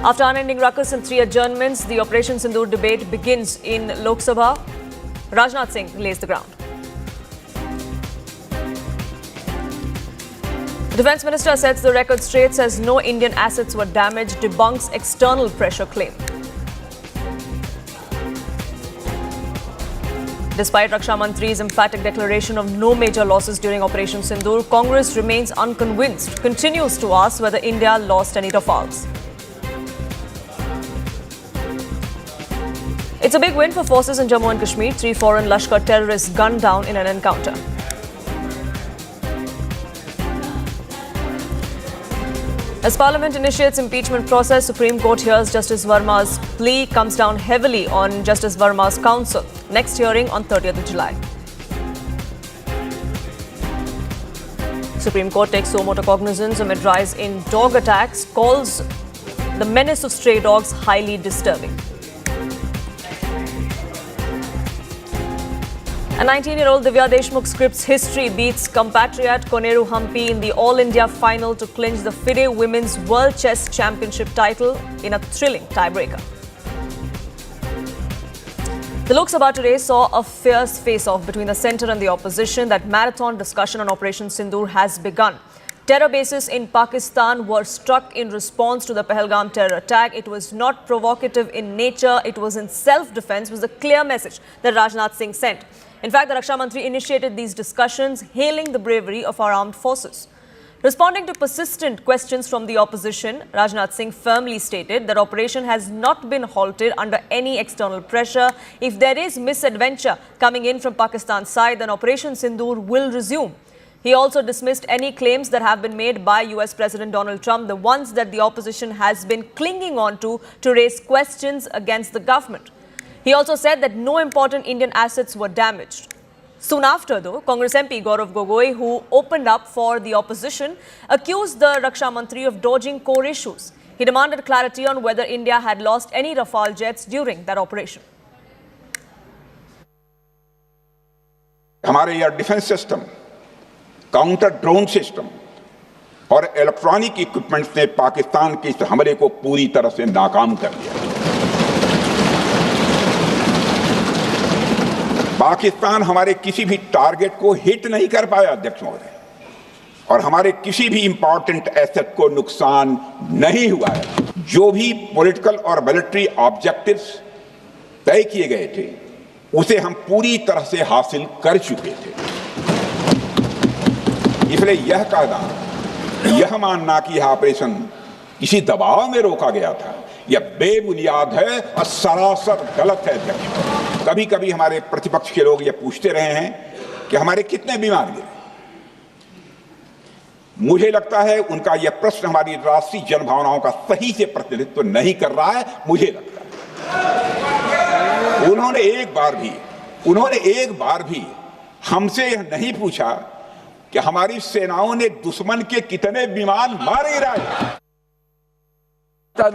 After unending ruckus and 3 adjournments, the Operation Sindoor debate begins in Lok Sabha. Rajnath Singh lays the ground. The Defence Minister sets the record straight, says no Indian assets were damaged, debunks external pressure claim. Despite Raksha Mantri's emphatic declaration of no major losses during Operation Sindoor, Congress remains unconvinced, continues to ask whether India lost any rafales. It's a big win for forces in Jammu and Kashmir. 3 foreign Lashkar terrorists gunned down in an encounter. As Parliament initiates impeachment process, Supreme Court hears Justice Verma's plea, comes down heavily on Justice Verma's counsel. Next hearing on 30th of July. Supreme Court takes so motor cognizance amid rise in dog attacks, calls the menace of stray dogs highly disturbing. A 19-year-old Divya Deshmukh scripts history, beats compatriot Koneru Humpy in the All India final to clinch the FIDE Women's World Chess Championship title in a thrilling tiebreaker. The Lok Sabha today saw a fierce face-off between the centre and the opposition. That marathon discussion on Operation Sindoor has begun. Terror bases in Pakistan were struck in response to the Pahalgam terror attack. It was not provocative in nature. It was in self-defense, was the clear message that Rajnath Singh sent. In fact, the Raksha Mantri initiated these discussions, hailing the bravery of our armed forces. Responding to persistent questions from the opposition, Rajnath Singh firmly stated that operation has not been halted under any external pressure. If there is misadventure coming in from Pakistan's side, then Operation Sindoor will resume. He also dismissed any claims that have been made by US President Donald Trump, the ones that the opposition has been clinging on to raise questions against the government. He also said that no important Indian assets were damaged. Soon after, though, Congress MP Gaurav Gogoi, who opened up for the opposition, accused the Raksha Mantri of dodging core issues. He demanded clarity on whether India had lost any Rafale jets during that operation. हमारे air defence system, counter drone system और electronic equipments ने पाकिस्तान के इस हमले को पूरी तरह से नाकाम कर दिया। पाकिस्तान हमारे किसी भी टारगेट को हिट नहीं कर पाया, अध्यक्ष महोदय, और हमारे किसी भी इंपॉर्टेंट एसेट को नुकसान नहीं हुआ है। जो भी पॉलिटिकल और मिलिट्री ऑब्जेक्टिव्स तय किए गए थे, उसे हम पूरी तरह से हासिल कर चुके थे। इसलिए यह कहना, यह मानना कि यह ऑपरेशन किसी दबाव में रोका गया था, यह बेबुनियाद है और सरासर गलत है, अध्यक्ष। कभी कभी हमारे प्रतिपक्ष के लोग ये पूछते रहे हैं कि हमारे कितने विमान गिरे। मुझे लगता है उनका यह प्रश्न हमारी राष्ट्रीय जनभावनाओं का सही से प्रतिनिधित्व नहीं कर रहा है। मुझे लगता है उन्होंने एक बार भी हमसे यह नहीं पूछा कि हमारी सेनाओं ने दुश्मन के कितने विमान मार गिराए।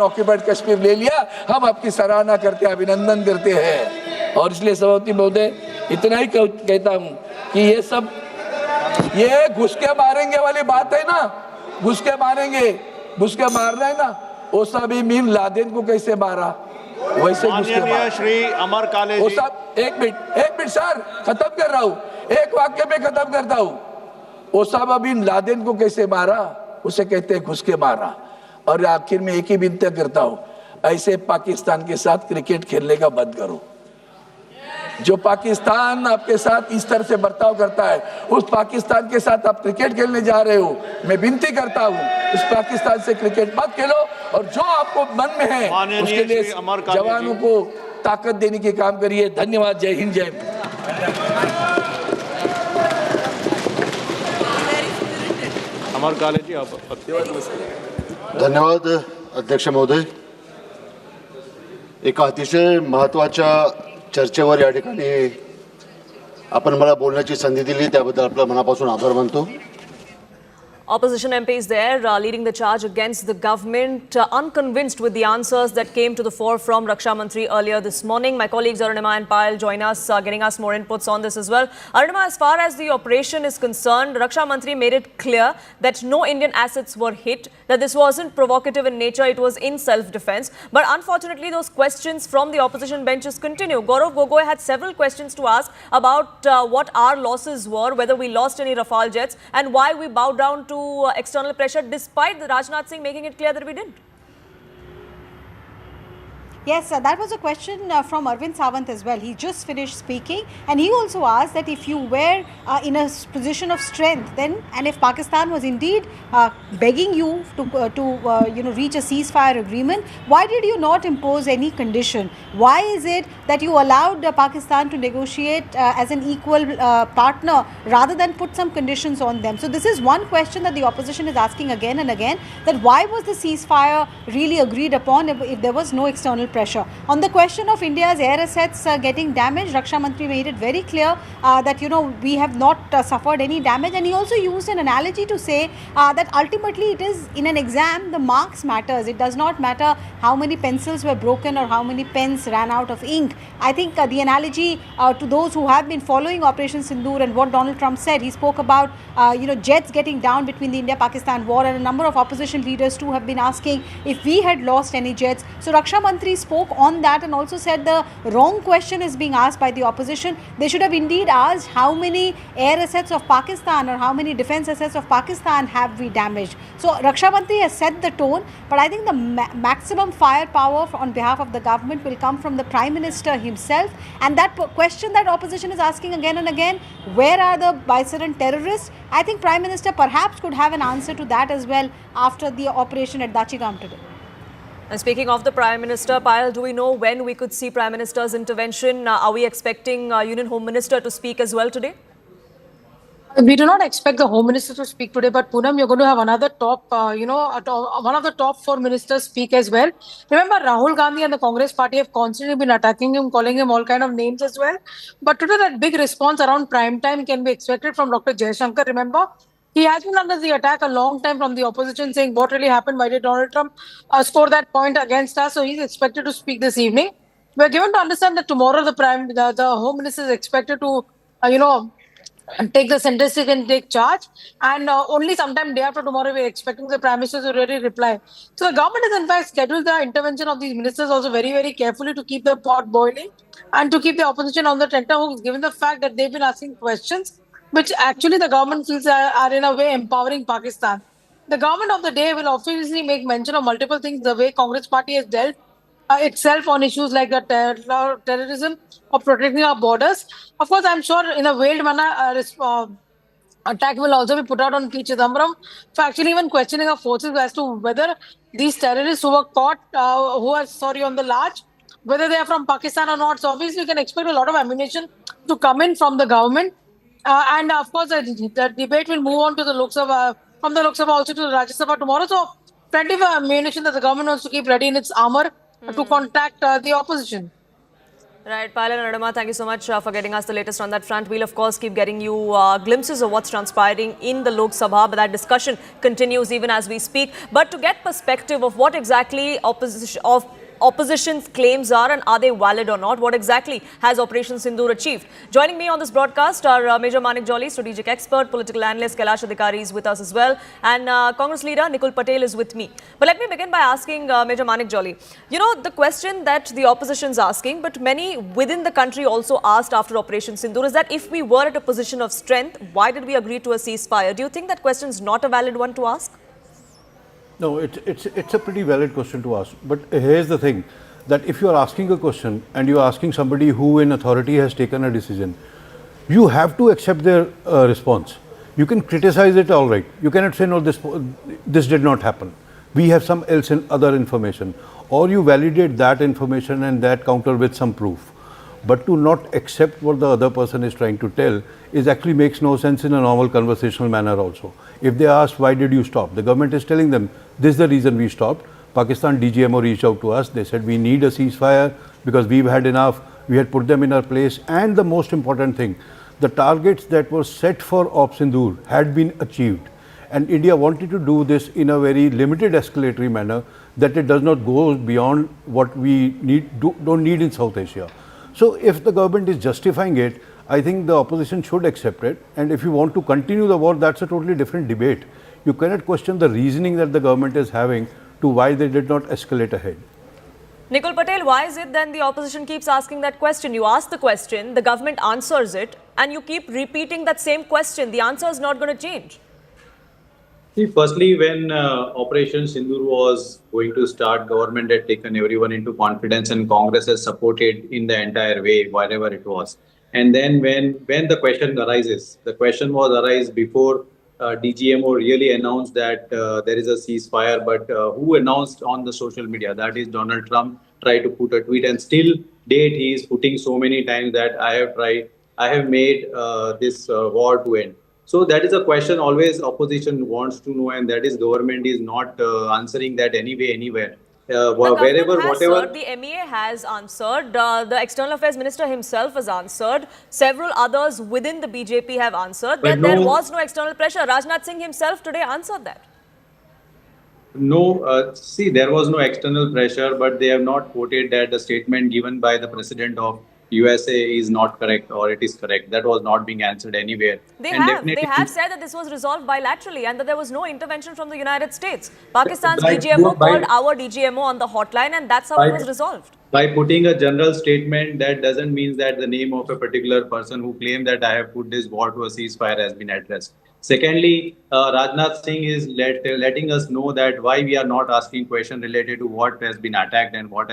ऑक्यूपाइड कश्मीर ले लिया, हम आपकी सराहना करते हैं, अभिनंदन करते हैं। और इसलिए सभापति महोदय, इतना ही कहता हूं कि ये सब ये घुस के मारेंगे वाली बात है ना, घुस के मारेंगे, घुस के मार रहे हैं ना, वो सब बिन लादेन को कैसे मारा वैसे घुस के मारा। श्री अमर काले वो सब एक मिनट सर, खत्म कर रहा हूं, एक वाक्य में खत्म करता हूं। ओसामा बिन लादेन को कैसे मारा, उसे कहते हैं घुस के मारा। और आखिर में एक ही विनती करता हूं, ऐसे पाकिस्तान के साथ क्रिकेट खेलने का बंद करो। जो पाकिस्तान आपके साथ इस तरह से बर्ताव करता है, उस पाकिस्तान के साथ आप क्रिकेट खेलने जा रहे हो। मैं विनती करता हूं, उस पाकिस्तान से क्रिकेट मत खेलो, और जो आपको मन में है उसके लिए जवानों को ताकत देने के काम करिए। धन्यवाद। जय हिंद, जय। अमर काले जी, आप। धन्यवाद अध्यक्ष महोदय। एका अतिशय महत्त्वाच्या चर्चेवर या ठिकाणी आपण मला बोलण्याची संधी दिली, त्याबद्दल आपला मनापासून आभार मानतो। Opposition MPs there leading the charge against the government, unconvinced with the answers that came to the fore from Raksha Mantri earlier this morning. My colleagues Arunima and Payal join us, getting us more inputs on this as well. Arunima, as far as the operation is concerned, Raksha Mantri made it clear that no Indian assets were hit, that this wasn't provocative in nature, it was in self-defense. But unfortunately, those questions from the opposition benches continue. Gaurav Gogoi had several questions to ask about what our losses were, whether we lost any Rafale jets, and why we bowed down to external pressure, despite the Rajnath Singh making it clear that we didn't. Yes, that was a question from Arvind Sawant as well. He just finished speaking, and he also asked that if you were in a position of strength, then, and if Pakistan was indeed begging you to reach a ceasefire agreement, why did you not impose any condition? Why is it that you allowed Pakistan to negotiate as an equal partner rather than put some conditions on them? So this is one question that the opposition is asking again and again, that why was the ceasefire really agreed upon if there was no external pressure? On the question of India's air assets getting damaged, Raksha Mantri made it very clear that we have not suffered any damage, and he also used an analogy to say that ultimately it is in an exam the marks matters. It does not matter how many pencils were broken or how many pens ran out of ink. I think the analogy to those who have been following Operation Sindoor and what Donald Trump said, he spoke about jets getting down between the India-Pakistan war, and a number of opposition leaders too have been asking if we had lost any jets. So Raksha Mantri spoke on that and also said the wrong question is being asked by the opposition. They should have indeed asked how many air assets of Pakistan or how many defense assets of Pakistan have we damaged. So Raksha Mantri has set the tone, but I think the maximum firepower on behalf of the government will come from the Prime Minister himself. And that question that opposition is asking again and again, where are the Baisaran terrorists? I think Prime Minister perhaps could have an answer to that as well after the operation at Dachigam today. And speaking of the Prime Minister, Payal, do we know when we could see Prime Minister's intervention? Are we expecting Union Home Minister to speak as well today? We do not expect the Home Minister to speak today, but Poonam, you're going to have another top, one of the top 4 ministers speak as well. Remember, Rahul Gandhi and the Congress party have constantly been attacking him, calling him all kind of names as well. But today, that big response around prime time can be expected from Dr. Jaishankar. Remember, he has been under the attack a long time from the opposition, saying what really happened, why did Donald Trump score that point against us? So he's expected to speak this evening. We're given to understand that tomorrow the Home Minister is expected to, take the center stage and take charge. And only sometime day after tomorrow, we're expecting the Prime Minister to really reply. So the government has in fact scheduled the intervention of these ministers also very, very carefully to keep the pot boiling and to keep the opposition on the tenterhooks, given the fact that they've been asking questions which actually the government feels are in a way empowering Pakistan. The government of the day will obviously make mention of multiple things, the way Congress party has dealt itself on issues like the terrorism or protecting our borders. Of course, I'm sure in a veiled manner, attack will also be put out on P. Chidambaram for actually even questioning our forces as to whether these terrorists who were caught, on the large, whether they are from Pakistan or not. So obviously, you can expect a lot of ammunition to come in from the government. And of course, the debate will move on to the Lok Sabha, from the Lok Sabha also to the Rajya Sabha tomorrow. So plenty of ammunition that the government wants to keep ready in its armor to contact the opposition. Right, Payal and Arunima, thank you so much for getting us the latest on that front. We'll, of course, keep getting you glimpses of what's transpiring in the Lok Sabha, but that discussion continues even as we speak. But to get perspective of what exactly opposition's claims are and are they valid or not, what exactly has Operation Sindoor achieved? Joining me on this broadcast are Major Manik Jolly, strategic expert, political analyst Kailash Adhikari is with us as well, and Congress leader Nikul Patel is with me. But let me begin by asking Major Manik Jolly, the question that the opposition is asking, but many within the country also asked after Operation Sindoor, is that if we were at a position of strength, why did we agree to a ceasefire? Do you think that question is not a valid one to ask? No, it's a pretty valid question to ask. But here's the thing, that if you are asking a question and you are asking somebody who in authority has taken a decision, you have to accept their response. You can criticize it, all right. You cannot say, no, this did not happen. We have some else in other information. Or you validate that information and that counter with some proof. But to not accept what the other person is trying to tell is actually makes no sense in a normal conversational manner also. If they ask, why did you stop? The government is telling them, this is the reason we stopped. Pakistan DGMO reached out to us. They said, we need a ceasefire because we've had enough. We had put them in our place. And the most important thing, the targets that were set for Op Sindoor had been achieved. And India wanted to do this in a very limited escalatory manner, that it does not go beyond what we don't need in South Asia. So if the government is justifying it, I think the opposition should accept it. And if you want to continue the war, that's a totally different debate. You cannot question the reasoning that the government is having to why they did not escalate ahead. Nikul Patel, why is it then the opposition keeps asking that question? You ask the question, the government answers it, and you keep repeating that same question. The answer is not going to change. See, firstly, when Operation Sindoor was going to start, government had taken everyone into confidence and Congress has supported in the entire way, whatever it was. And then when the question arises, the question was arise before DGMO really announced that there is a ceasefire, but who announced on the social media? That is Donald Trump tried to put a tweet, and still date he is putting so many times that I have made this war to end. So that is a question always opposition wants to know, and that is government is not answering that anyway, anywhere. Wherever, whatever. Answered, the MEA has answered, the External Affairs Minister himself has answered, several others within the BJP have answered that there was no external pressure. Rajnath Singh himself today answered that. No, see, there was no external pressure, but they have not quoted that the statement given by the president of USA is not correct or it is correct. That was not being answered anywhere. They have said that this was resolved bilaterally and that there was no intervention from the United States. Pakistan's DGMO called our DGMO on the hotline, and that's how it was resolved. By putting a general statement, that doesn't mean that the name of a particular person who claimed that I have put this war to a ceasefire has been addressed. Secondly, Rajnath Singh is letting us know that why we are not asking questions related to what has been attacked and what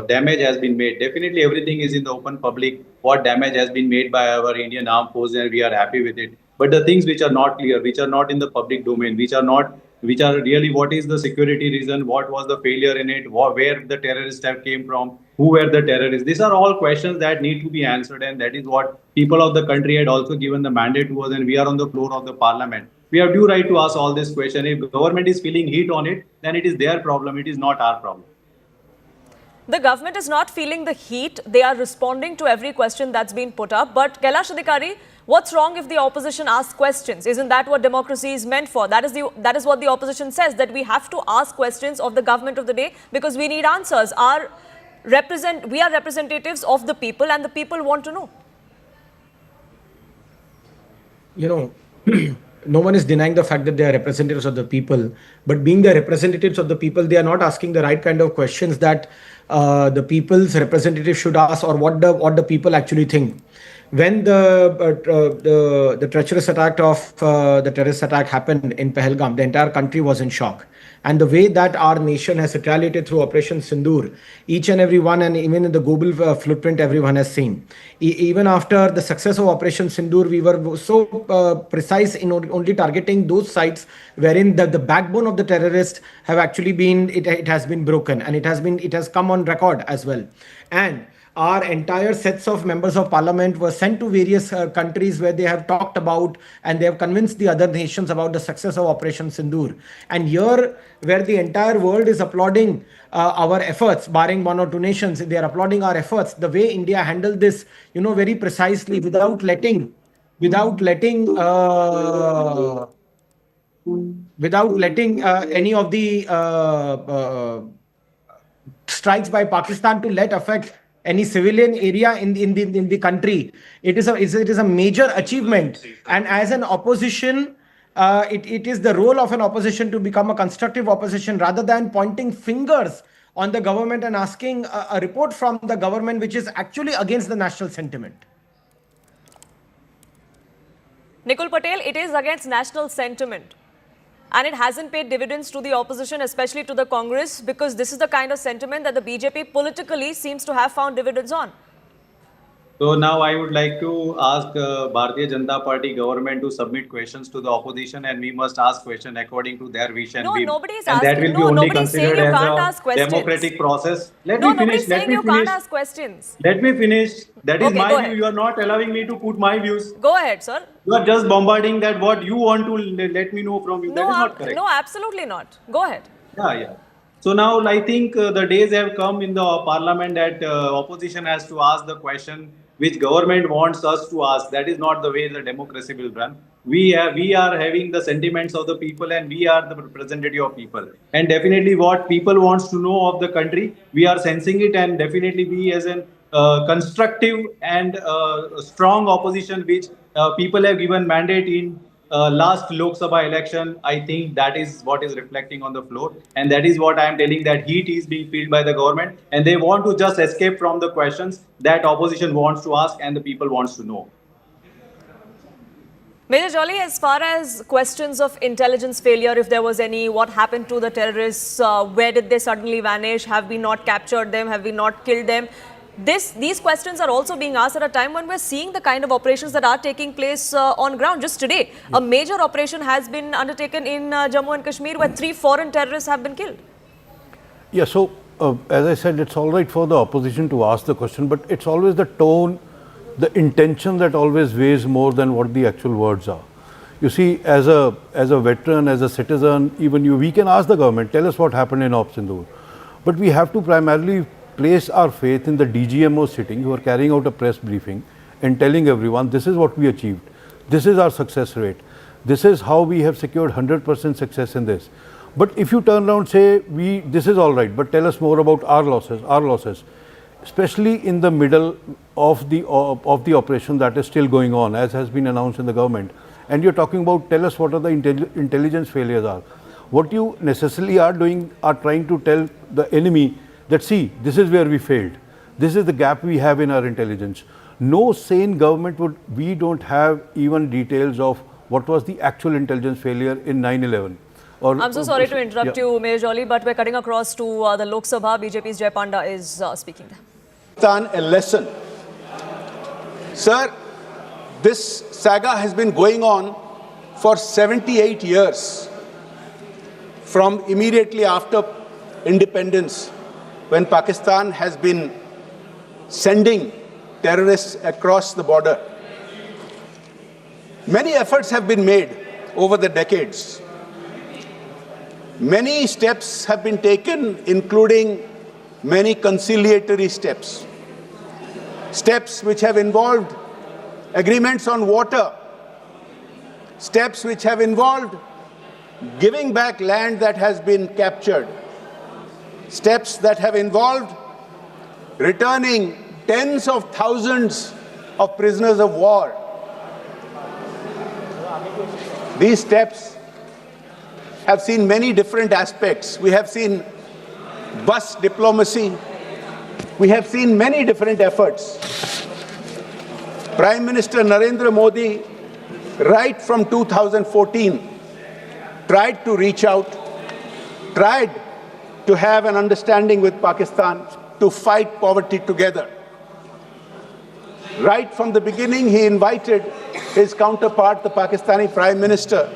damage has been made. Definitely everything is in the open public, what damage has been made by our Indian armed forces, and we are happy with it. But the things which are not clear, which are not in the public domain, which are really what is the security reason, what was the failure in it, where the terrorists have came from, who were the terrorists. These are all questions that need to be answered, and that is what people of the country had also given the mandate to us, and we are on the floor of the parliament. We have due right to ask all this question. If the government is feeling heat on it, then it is their problem, it is not our problem. The government is not feeling the heat. They are responding to every question that's been put up. But Kailash Adhikari, what's wrong if the opposition asks questions? Isn't that what democracy is meant for? That is what the opposition says, that we have to ask questions of the government of the day because we need answers. We are representatives of the people, and the people want to know. You know, no one is denying the fact that they are representatives of the people, but being the representatives of the people, they are not asking the right kind of questions that the people's representatives should ask, or what the people actually think. When the treacherous attack of the terrorist attack happened in Pahalgam, the entire country was in shock. And the way that our nation has retaliated through Operation Sindoor, each and every one, and even in the global footprint, everyone has seen. Even after the success of Operation Sindoor, we were so precise in only targeting those sites wherein the backbone of the terrorists have actually been, it has been broken, and it has come on record as well. And our entire sets of members of parliament were sent to various countries where they have talked about and they have convinced the other nations about the success of Operation Sindoor. And here, where the entire world is applauding our efforts, barring one or two nations, they are applauding our efforts, the way India handled this, very precisely, without letting any of the strikes by Pakistan to let affect any civilian area in the country. It is a major achievement, and as an opposition, it is the role of an opposition to become a constructive opposition rather than pointing fingers on the government and asking a report from the government which is actually against the national sentiment. Nikul Patel, it is against national sentiment. And it hasn't paid dividends to the opposition, especially to the Congress, because this is the kind of sentiment that the BJP politically seems to have found dividends on. So now I would like to ask Bharatiya Janata Party government to submit questions to the opposition, and we must ask questions according to their wish and no, whim. Nobody's and asking. That will be no, only nobody's saying considered you can't as ask a questions. democratic process. Nobody's saying you can't ask questions. Let me finish. That is Okay, my go view. ahead. You are not allowing me to put my views. Go ahead, sir. You are just bombarding that what you want to let me know from you. That is not correct. No, absolutely not. Go ahead. Yeah. So now I think the days have come in the parliament that opposition has to ask the question which government wants us to ask. That is not the way the democracy will run. We are having the sentiments of the people, and we are the representative of people. And definitely what people wants to know of the country, we are sensing it, and definitely we as an constructive and strong opposition, which people have given mandate in last Lok Sabha election, I think that is what is reflecting on the floor. And that is what I am telling, that heat is being filled by the government, and they want to just escape from the questions that opposition wants to ask and the people wants to know. Major Jolly, as far as questions of intelligence failure, if there was any, what happened to the terrorists, where did they suddenly vanish, have we not captured them, have we not killed them? These questions are also being asked at a time when we're seeing the kind of operations that are taking place on ground. Just today, a major operation has been undertaken in Jammu and Kashmir where 3 foreign terrorists have been killed. Yeah, so as I said, it's all right for the opposition to ask the question, but it's always the tone, the intention that always weighs more than what the actual words are. You see, as a veteran, as a citizen, even you, we can ask the government, tell us what happened in Operation Sindoor. But we have to primarily place our faith in the DGMO sitting who are carrying out a press briefing and telling everyone this is what we achieved, this is our success rate, this is how we have secured 100% success in this. But if you turn around and say this is all right, but tell us more about our losses, especially in the middle of the operation that is still going on, as has been announced in the government, and you're talking about tell us what are the intelligence failures are. What you necessarily are doing are trying to tell the enemy that see, this is where we failed. This is the gap we have in our intelligence. No sane government would, we don't have even details of what was the actual intelligence failure in 9/11. I'm so sorry to interrupt you, Major Jolly, but we're cutting across to the Lok Sabha. BJP's Jay Panda is speaking there. A lesson. Sir, this saga has been going on for 78 years, from immediately after independence, when Pakistan has been sending terrorists across the border. Many efforts have been made over the decades. Many steps have been taken, including many conciliatory steps. Steps which have involved agreements on water. Steps which have involved giving back land that has been captured. Steps that have involved returning tens of thousands of prisoners of war. These steps have seen many different aspects. We have seen bus diplomacy. We have seen many different efforts. Prime Minister Narendra Modi, right from 2014, tried to reach out, tried to have an understanding with Pakistan to fight poverty together. Right from the beginning, he invited his counterpart, the Pakistani Prime Minister,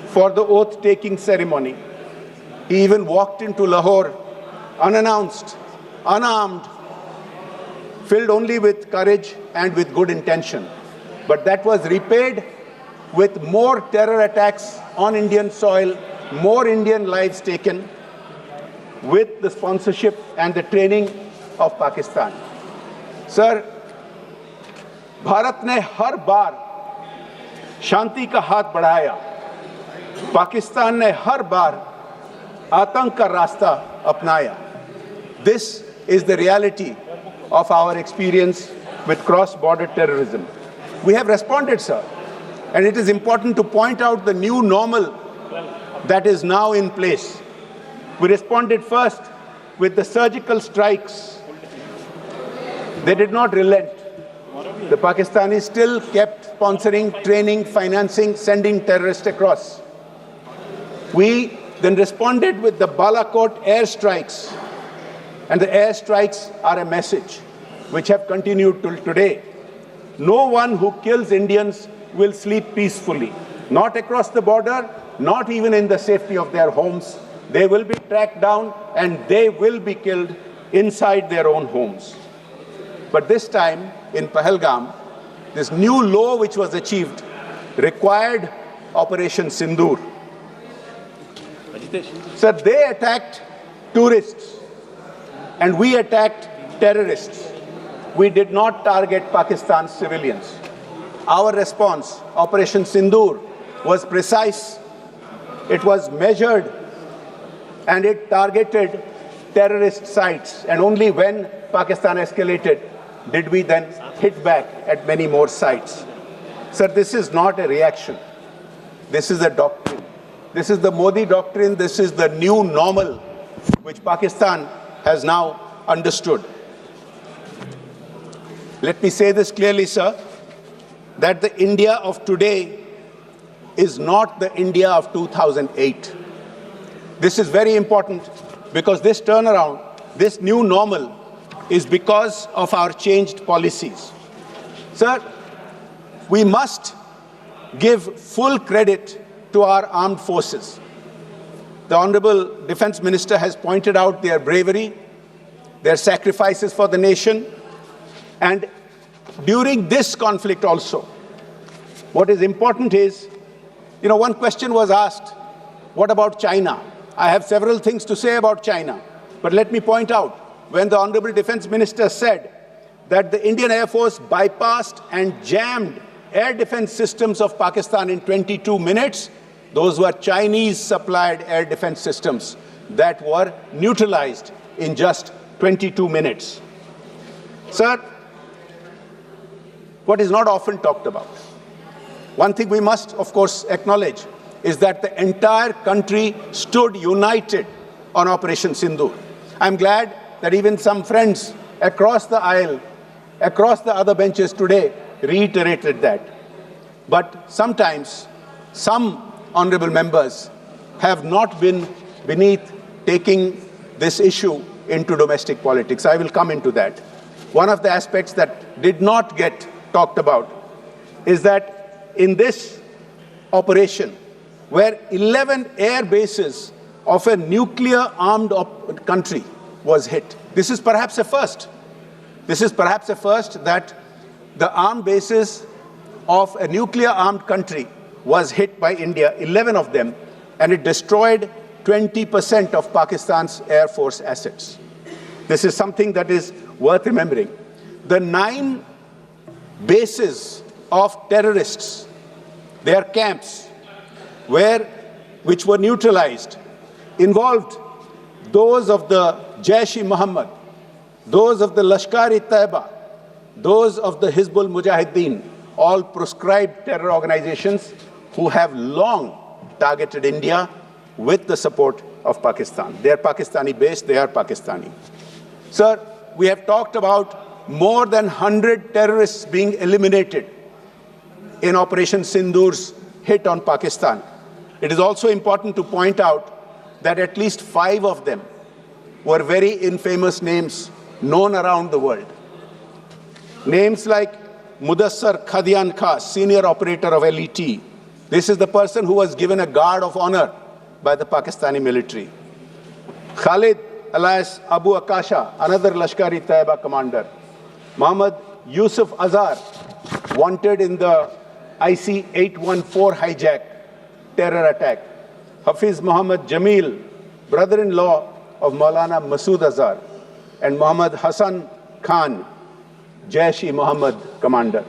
for the oath-taking ceremony. He even walked into Lahore unannounced, unarmed, filled only with courage and with good intention. But that was repaid with more terror attacks on Indian soil, more Indian lives taken, with the sponsorship and the training of Pakistan. Sir, Bharat ने हर बार शांति का हाथ बढ़ाया, पाकिस्तान ने हर बार आतंक का रास्ता अपनाया. This is the reality of our experience with cross-border terrorism. We have responded, sir, and it is important to point out the new normal that is now in place. We responded first with the surgical strikes. They did not relent. The Pakistanis still kept sponsoring, training, financing, sending terrorists across. We then responded with the Balakot airstrikes. And the airstrikes are a message which have continued till today. No one who kills Indians will sleep peacefully. Not across the border, not even in the safety of their homes. They will be tracked down and they will be killed inside their own homes. But this time in Pahalgam, this new law which was achieved required Operation Sindoor. So they attacked tourists and we attacked terrorists. we did not target Pakistan's civilians. Our response, Operation Sindoor, was precise, it was measured, and it targeted terrorist sites. And only when Pakistan escalated did we then hit back at many more sites. Sir, this is not a reaction. This is a doctrine. This is the Modi doctrine. This is the new normal which Pakistan has now understood. Let me say this clearly, sir, that the India of today is not the India of 2008. This is very important because this turnaround, this new normal, is because of our changed policies. Sir, we must give full credit to our armed forces. The Honorable Defense Minister has pointed out their bravery, their sacrifices for the nation, and during this conflict also, what is important is, one question was asked, what about China? I have several things to say about China, but let me point out, when the Honorable Defense Minister said that the Indian Air Force bypassed and jammed air defense systems of Pakistan in 22 minutes, those were Chinese-supplied air defense systems that were neutralized in just 22 minutes. Sir, what is not often talked about, one thing we must, of course, acknowledge is that the entire country stood united on Operation Sindoor. I'm glad that even some friends across the aisle, across the other benches today, reiterated that. But sometimes, some honorable members have not been beneath taking this issue into domestic politics. I will come into that. One of the aspects that did not get talked about is that in this operation, where 11 air bases of a nuclear-armed country was hit. This is perhaps a first. This is perhaps a first that the armed bases of a nuclear-armed country was hit by India, 11 of them, and it destroyed 20% of Pakistan's Air Force assets. This is something that is worth remembering. The 9 bases of terrorists, their camps, which were neutralized, involved those of the Jaish-e-Mohammed, those of the Lashkar-e-Taiba, those of the Hizbul Mujahideen, all proscribed terror organizations who have long targeted India with the support of Pakistan. They are Pakistani based, they are Pakistani. Sir, we have talked about more than 100 terrorists being eliminated in Operation Sindoor's hit on Pakistan. It is also important to point out that at least 5 of them were very infamous names known around the world. Names like Mudassar Khadian Khas, senior operator of LET. This is the person who was given a guard of honor by the Pakistani military. Khalid alias Abu Akasha, another Lashkar-e-Taiba commander. Muhammad Yusuf Azhar, wanted in the IC 814 hijack terror attack. Hafiz Muhammad Jamil, brother-in-law of Maulana Masood Azhar, and Muhammad Hassan Khan, Jaish-e-Mohammed commander.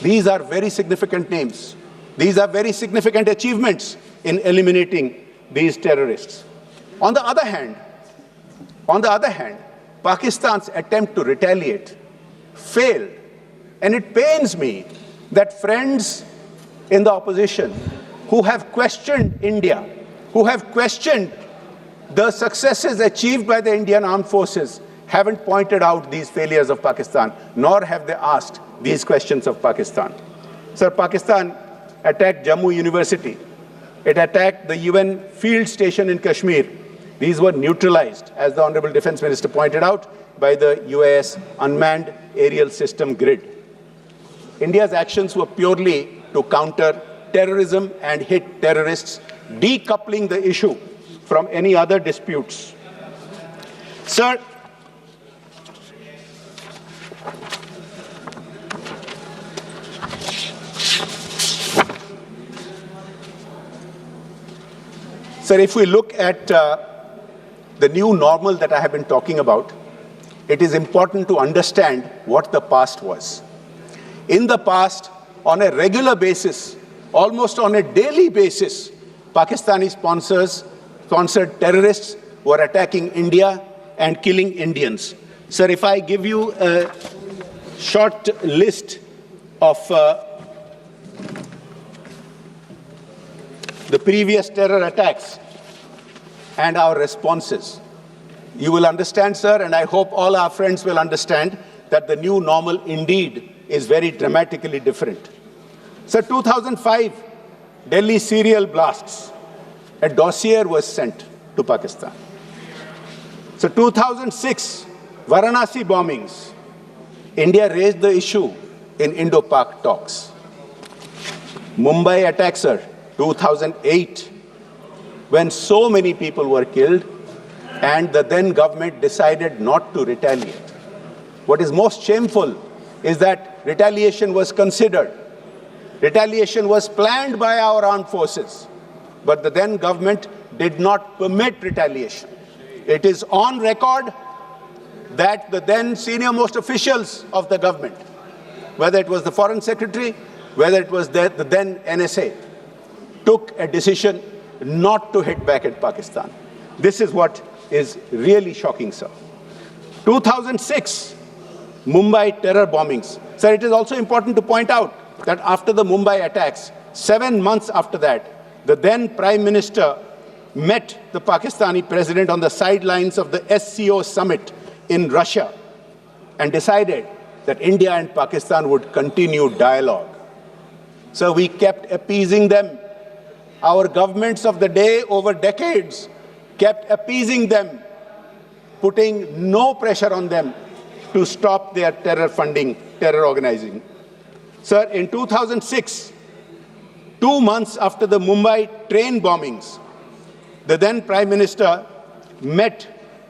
These are very significant names. These are very significant achievements in eliminating these terrorists. On the other hand, Pakistan's attempt to retaliate failed. And it pains me that friends in the opposition who have questioned India, who have questioned the successes achieved by the Indian armed forces, haven't pointed out these failures of Pakistan, nor have they asked these questions of Pakistan. Sir, Pakistan attacked Jammu University. It attacked the UN field station in Kashmir. These were neutralized, as the Honorable Defense Minister pointed out, by the UAS unmanned aerial system grid. India's actions were purely to counter terrorism and hit terrorists, decoupling the issue from any other disputes. Sir, if we look at the new normal that I have been talking about, it is important to understand what the past was. In the past, on a regular basis, almost on a daily basis, Pakistani sponsored terrorists were attacking India and killing Indians. Sir, if I give you a short list of the previous terror attacks and our responses, you will understand, sir, and I hope all our friends will understand that the new normal indeed is very dramatically different. Sir, 2005, Delhi serial blasts. A dossier was sent to Pakistan. So 2006, Varanasi bombings. India raised the issue in Indo-Pak talks. Mumbai attacks, sir, 2008, when so many people were killed and the then government decided not to retaliate. What is most shameful is that retaliation was considered. Retaliation was planned by our armed forces, but the then government did not permit retaliation. It is on record that the then senior-most officials of the government, whether it was the Foreign Secretary, whether it was the then NSA, took a decision not to hit back at Pakistan. This is what is really shocking, sir. 2006, Mumbai terror bombings. Sir, it is also important to point out that after the Mumbai attacks, 7 months after that, the then Prime Minister met the Pakistani president on the sidelines of the SCO summit in Russia and decided that India and Pakistan would continue dialogue. So we kept appeasing them. Our governments of the day over decades kept appeasing them, putting no pressure on them to stop their terror funding, terror organizing. Sir, in 2006, 2 months after the Mumbai train bombings, the then Prime Minister met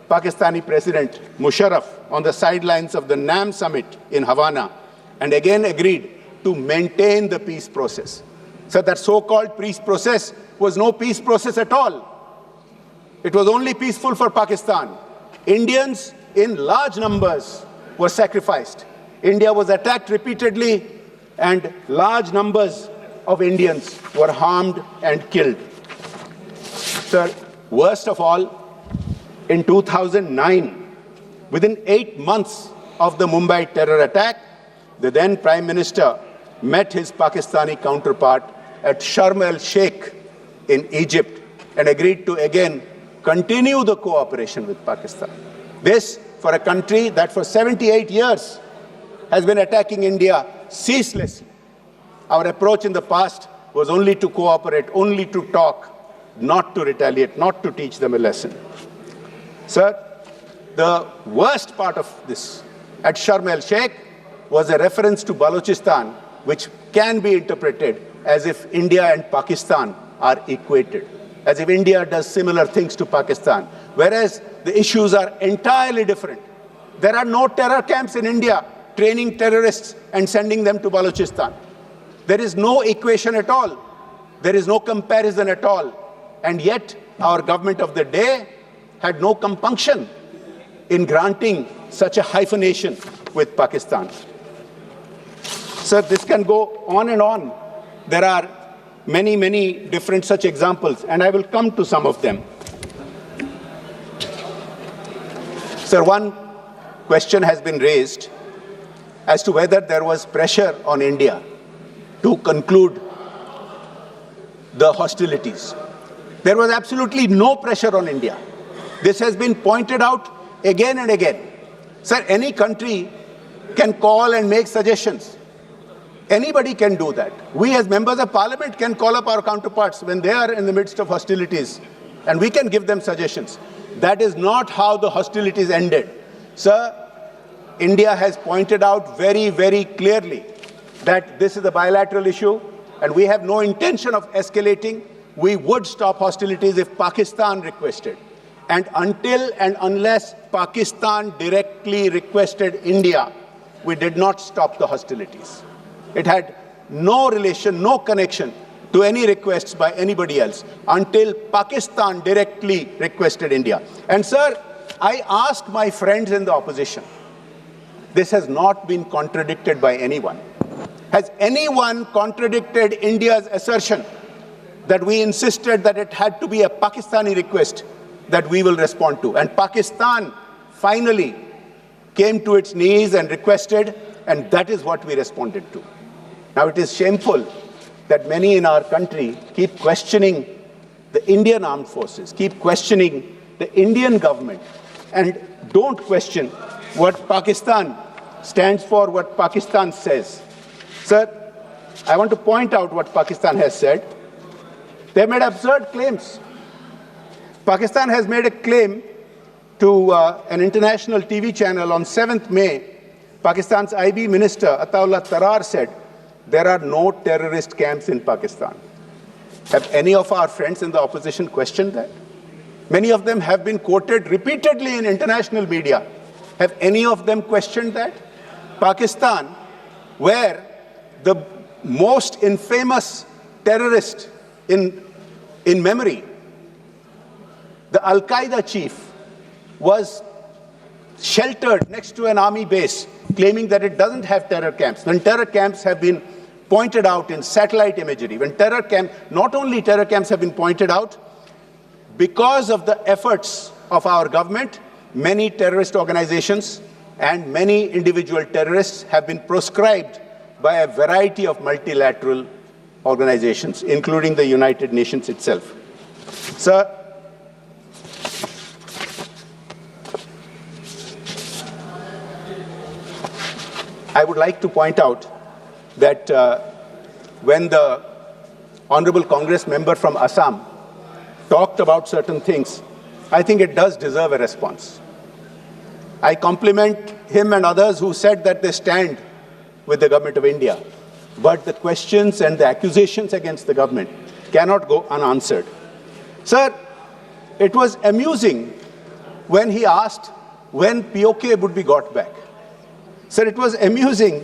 Pakistani President Musharraf on the sidelines of the NAM summit in Havana and again agreed to maintain the peace process. So that so-called peace process was no peace process at all. It was only peaceful for Pakistan. Indians in large numbers were sacrificed. India was attacked repeatedly and large numbers of Indians were harmed and killed. Sir, worst of all, in 2009, within 8 months of the Mumbai terror attack, the then Prime Minister met his Pakistani counterpart at Sharm el-Sheikh in Egypt and agreed to again continue the cooperation with Pakistan. This for a country that for 78 years has been attacking India ceaselessly. Our approach in the past was only to cooperate, only to talk, not to retaliate, not to teach them a lesson. Sir, the worst part of this at Sharm el-Sheikh was a reference to Balochistan, which can be interpreted as if India and Pakistan are equated, as if India does similar things to Pakistan, whereas the issues are entirely different. There are no terror camps in India training terrorists and sending them to Balochistan. There is no equation at all. There is no comparison at all. And yet, our government of the day had no compunction in granting such a hyphenation with Pakistan. Sir, this can go on and on. There are many, many different such examples, and I will come to some of them. Sir, one question has been raised as to whether there was pressure on India to conclude the hostilities. There was absolutely no pressure on India. This has been pointed out again and again. Sir, any country can call and make suggestions. Anybody can do that. We as members of parliament can call up our counterparts when they are in the midst of hostilities and we can give them suggestions. That is not how the hostilities ended. Sir, India has pointed out very, very clearly that this is a bilateral issue and we have no intention of escalating. We would stop hostilities if Pakistan requested. And until and unless Pakistan directly requested India, we did not stop the hostilities. It had no relation, no connection to any requests by anybody else until Pakistan directly requested India. And sir, I ask my friends in the opposition, this has not been contradicted by anyone. Has anyone contradicted India's assertion that we insisted that it had to be a Pakistani request that we will respond to? And Pakistan finally came to its knees and requested, and that is what we responded to. Now, it is shameful that many in our country keep questioning the Indian armed forces, keep questioning the Indian government, and don't question what Pakistan stands for, what Pakistan says. Sir, I want to point out what Pakistan has said. They made absurd claims. Pakistan has made a claim to an international TV channel on 7th May. Pakistan's IB Minister Ataullah Tarar said, there are no terrorist camps in Pakistan. Have any of our friends in the opposition questioned that? Many of them have been quoted repeatedly in international media. Have any of them questioned that? Pakistan, where the most infamous terrorist in memory, the Al-Qaeda chief, was sheltered next to an army base, claiming that it doesn't have terror camps. When terror camps have been pointed out in satellite imagery, not only terror camps have been pointed out, because of the efforts of our government, many terrorist organizations and many individual terrorists have been proscribed by a variety of multilateral organizations, including the United Nations itself. Sir, I would like to point out that when the Honorable Congress member from Assam talked about certain things, I think it does deserve a response. I compliment him and others who said that they stand with the government of India. But the questions and the accusations against the government cannot go unanswered. Sir, it was amusing when he asked when POK would be got back. Sir, it was amusing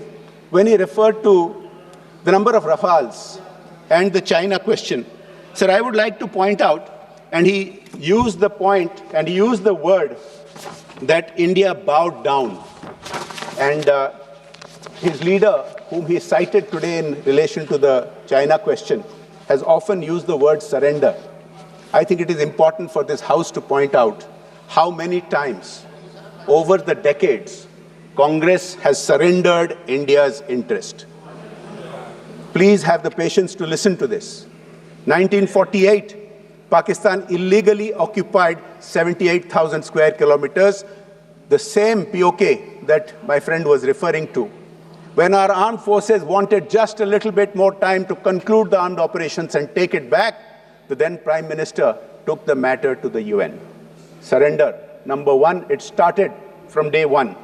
when he referred to the number of Rafales and the China question. Sir, I would like to point out, and he used the point and he used the word that India bowed down. And his leader, whom he cited today in relation to the China question, has often used the word surrender. I think it is important for this House to point out how many times over the decades Congress has surrendered India's interest. Please have the patience to listen to this. 1948, Pakistan illegally occupied 78,000 square kilometers, the same POK that my friend was referring to. When our armed forces wanted just a little bit more time to conclude the armed operations and take it back, the then Prime Minister took the matter to the UN. Surrender. Number one, it started from day one.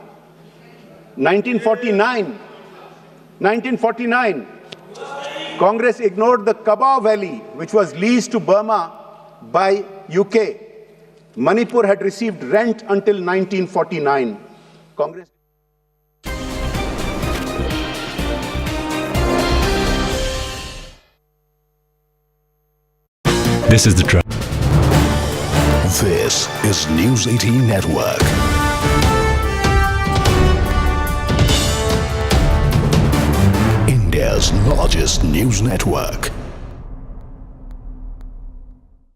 1949, Congress ignored the Kabah Valley, which was leased to Burma by UK. Manipur had received rent until 1949. Congress. This is the track. This is News 18 Network. India's largest news network.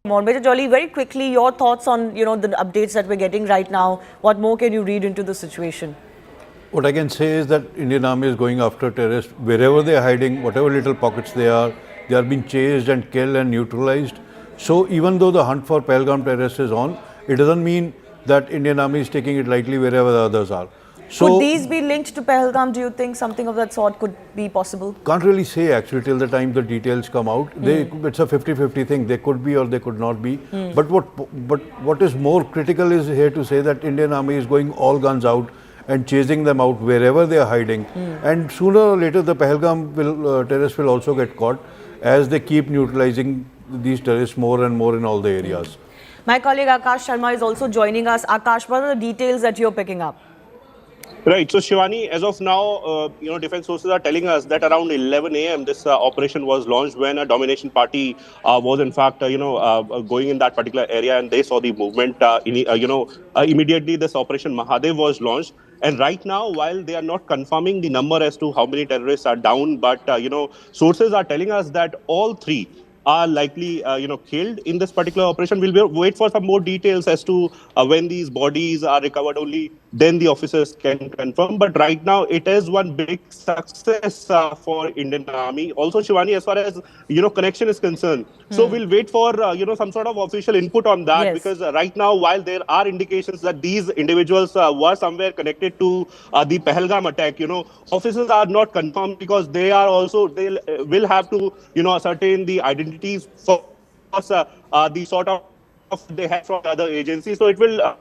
Major Jolly, very quickly, your thoughts on the updates that we're getting right now. What more can you read into the situation? What I can say is that Indian Army is going after terrorists wherever they are hiding, whatever little pockets they are being chased and killed and neutralized. So even though the hunt for Pahalgam terrorists is on, it doesn't mean that Indian Army is taking it lightly wherever the others are. So could these be linked to Pahalgam? Do you think something of that sort could be possible? Can't really say actually till the time the details come out. It's a 50-50 thing. They could be or they could not be. But what is more critical is here to say that Indian Army is going all guns out and chasing them out wherever they are hiding. And sooner or later the Pahalgam terrorists will also get caught as they keep neutralizing these terrorists more and more in all the areas. My colleague Akash Sharma is also joining us. Akash, what are the details that you're picking up? Right. So, Shivani, as of now, defense sources are telling us that around 11 a.m. this operation was launched when a domination party was, in fact, going in that particular area, and they saw the movement. Immediately this Operation Mahadev was launched. And right now, while they are not confirming the number as to how many terrorists are down, but sources are telling us that all three are likely, killed in this particular operation. Wait for some more details as to when these bodies are recovered. Only then the officers can confirm. But right now, it is one big success for Indian Army. Also, Shivani, as far as connection is concerned, so we'll wait for some sort of official input on that, Yes. because right now, while there are indications that these individuals were somewhere connected to the Pahalgam attack, officers are not confirmed, because they will have to ascertain the identities for the sort of they have from other agencies. So it will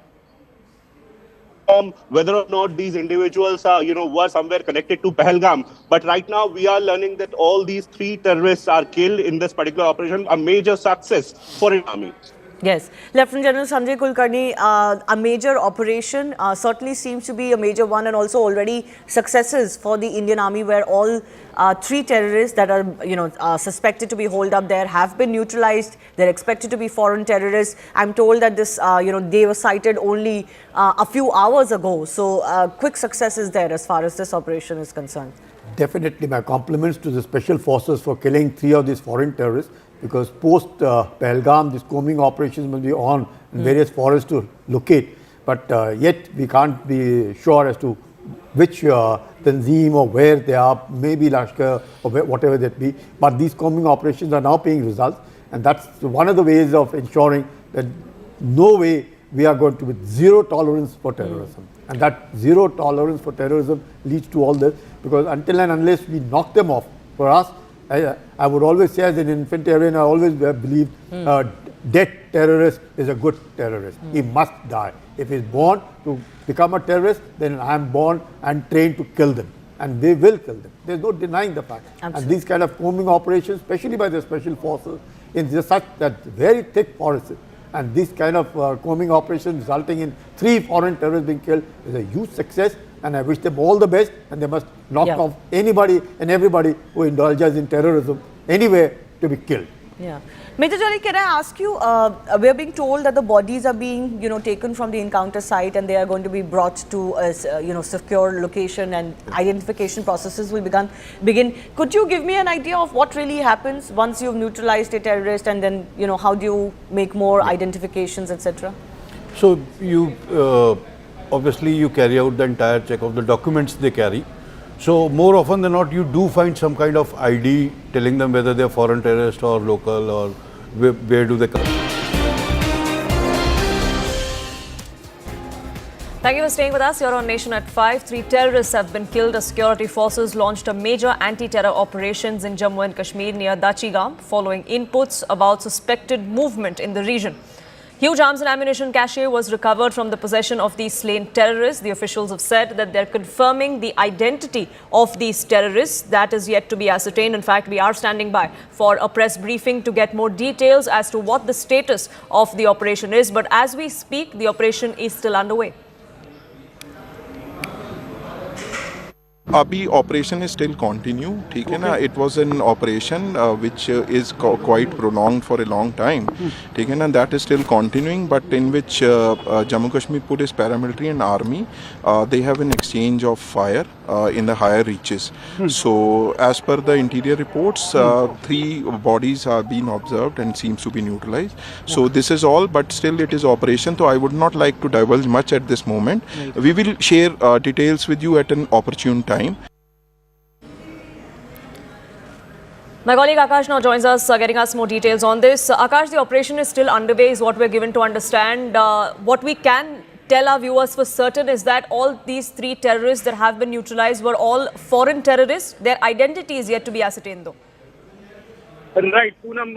whether or not these individuals were somewhere connected to Pahalgam. But right now we are learning that all these three terrorists are killed in this particular operation, a major success for an army. Yes, Lieutenant General Sanjay Kulkarni, a major operation certainly seems to be a major one, and also already successes for the Indian Army, where all three terrorists that are suspected to be holed up there have been neutralized. They're expected to be foreign terrorists. I'm told that this, they were sighted only a few hours ago. So quick success is there as far as this operation is concerned. Definitely, my compliments to the special forces for killing three of these foreign terrorists, because post Pahalgam, these combing operations will be on in various forests to locate. But yet we can't be sure as to which Tanzim or where they are, maybe Lashkar or whatever that be. But these combing operations are now paying results, and that's one of the ways of ensuring that no way we are going to be zero tolerance for terrorism. And that zero tolerance for terrorism leads to all this, because until and unless we knock them off, for us, I would always say, as an infantryman, I always believed dead terrorist is a good terrorist. He must die. If he's born to become a terrorist, then I am born and trained to kill them. And they will kill them. There's no denying the fact. Absolutely. And these kind of combing operations, especially by the special forces, in such that very thick forests, and this kind of combing operation resulting in three foreign terrorists being killed is a huge success. And I wish them all the best, and they must knock off anybody and everybody who indulges in terrorism anywhere to be killed. Yeah. Major General, can I ask you, we are being told that the bodies are being, taken from the encounter site, and they are going to be brought to a, secure location, and identification processes will begin. Could you give me an idea of what really happens once you've neutralized a terrorist, and then, how do you make more identifications, etc.? So you obviously you carry out the entire check of the documents they carry. So more often than not, you do find some kind of ID telling them whether they're foreign terrorist or local, or where do they come. Thank you for staying with us. You're on Nation at 5. 3 terrorists have been killed as security forces launched a major anti-terror operations in Jammu and Kashmir near Dachigam, following inputs about suspected movement in the region. Huge arms and ammunition cache was recovered from the possession of these slain terrorists. The officials have said that they're confirming the identity of these terrorists. That is yet to be ascertained. In fact, we are standing by for a press briefing to get more details as to what the status of the operation is. But as we speak, the operation is still underway. अभी operation is still continue, ठीक है ना. It was an operation which is quite prolonged for a long time, ठीक है ना. That is still continuing, but in which Jammu Kashmir police, paramilitary and army, they have an exchange of fire in the higher reaches. So as per the interior reports, 3 bodies are being observed and seems to be neutralized. So this is all, but still it is operation, so I would not like to divulge much at this moment. We will share details with you at an opportune time. My colleague Akash now joins us, getting us more details on this. Akash, the operation is still underway, is what we're given to understand. What we can tell our viewers for certain is that all these 3 terrorists that have been neutralized were all foreign terrorists. Their identity is yet to be ascertained, though. Right, Poonam,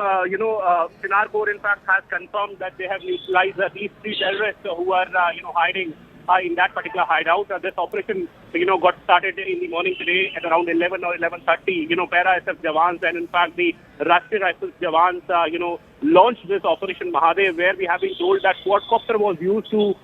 Sinar Corps in fact has confirmed that they have neutralized these 3 terrorists who are, hiding in that particular hideout. This operation, got started in the morning today at around 11 or 11:30. Para-SF Jawans and in fact the Rashtriya Rifles Jawans, launched this Operation Mahadev, where we have been told that quadcopter was used to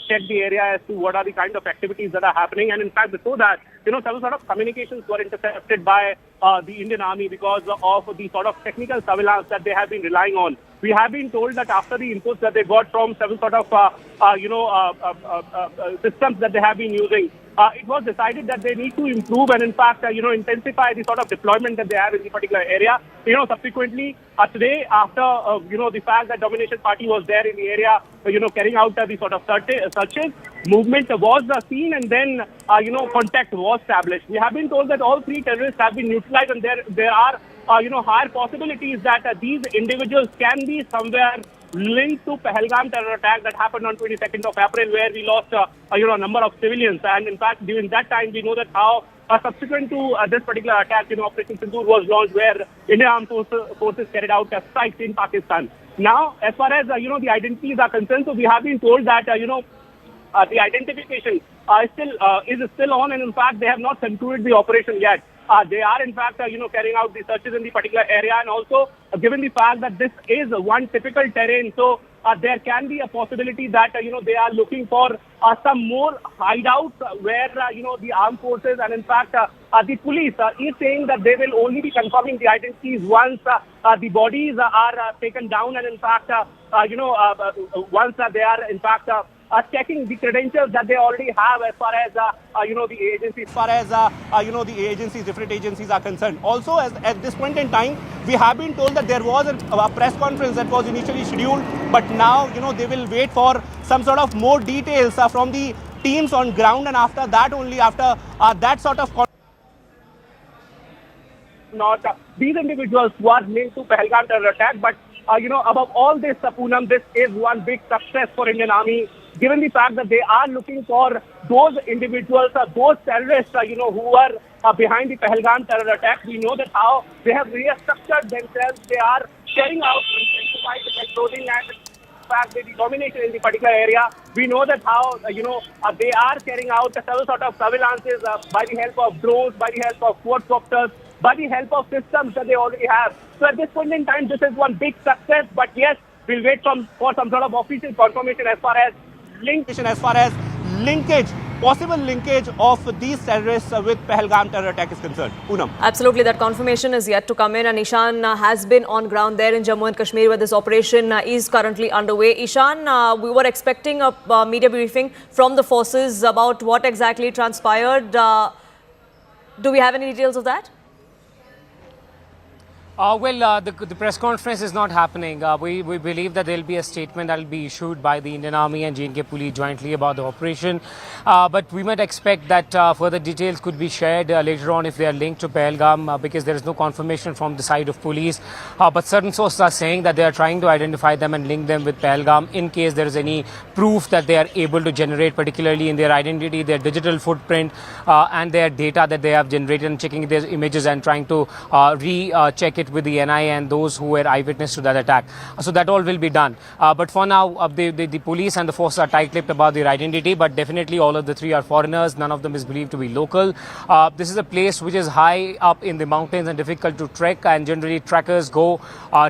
check the area as to what are the kind of activities that are happening. And in fact, before that, some sort of communications were intercepted by the Indian Army because of the sort of technical surveillance that they have been relying on. We have been told that after the inputs that they got from several sort of, systems that they have been using, it was decided that they need to improve and, in fact, intensify the sort of deployment that they have in the particular area. Subsequently, today, after, the fact that domination party was there in the area, carrying out the sort of searches, movement was seen, and then, contact was established. We have been told that all three terrorists have been neutralized, and there are higher possibilities that these individuals can be somewhere linked to Pahalgam terror attack that happened on 22nd of April, where we lost a number of civilians. And in fact, during that time, we know that how subsequent to this particular attack, Operation Sindoor was launched, where Indian Armed Forces carried out strikes in Pakistan. Now, as far as the identities are concerned, so we have been told that the identification is still on, and in fact, they have not concluded the operation yet. They are, in fact, carrying out the searches in the particular area, and also given the fact that this is one typical terrain, so there can be a possibility that they are looking for some more hideouts where the armed forces and, in fact, the police is saying that they will only be confirming the identities once the bodies are taken down, and in fact, once they are, in fact, checking the credentials that they already have as far as the agencies, the agencies, different agencies are concerned. Also, at this point in time, we have been told that there was a press conference that was initially scheduled, but now they will wait for some sort of more details from the teams on ground, and after that only, after that sort of not these individuals who are linked to Pahalgam terror attack, but above all this, Poonam, this is one big success for Indian Army, given the fact that they are looking for those individuals, those terrorists, who are behind the Pahalgam terror attack. We know that how they have restructured themselves. They are carrying out intensified patrolling and, in fact, the domination in the particular area. We know that how, they are carrying out several sort of surveillances by the help of drones, by the help of quadcopters, by the help of systems that they already have. So at this point in time, this is one big success. But yes, we'll wait for some sort of official confirmation as far as possible linkage of these terrorists with Pahalgam terror attack is concerned. Poonam. Absolutely, that confirmation is yet to come in, and Ishan has been on ground there in Jammu and Kashmir where this operation is currently underway. Ishan, we were expecting a media briefing from the forces about what exactly transpired. Do we have any details of that? The press conference is not happening. We believe that there will be a statement that will be issued by the Indian Army and J&K Police jointly about the operation. But we might expect that further details could be shared later on if they are linked to Pahalgam, because there is no confirmation from the side of police. But certain sources are saying that they are trying to identify them and link them with Pahalgam in case there is any proof that they are able to generate, particularly in their identity, their digital footprint, and their data that they have generated, and checking their images and trying to recheck it with the NIA and those who were eyewitness to that attack. So that all will be done. But for now, the police and the force are tight-lipped about their identity, but definitely all of the three are foreigners. None of them is believed to be local. This is a place which is high up in the mountains and difficult to trek, and generally trekkers go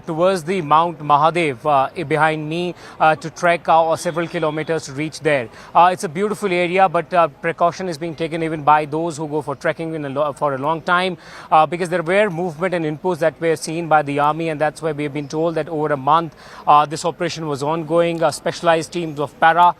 towards the Mount Mahadev behind me to trek several kilometers to reach there. It's a beautiful area, but precaution is being taken even by those who go for trekking for a long time, because there were movement and inputs that were seen by the army, and that's why we have been told that over a month this operation was ongoing. Specialized teams of para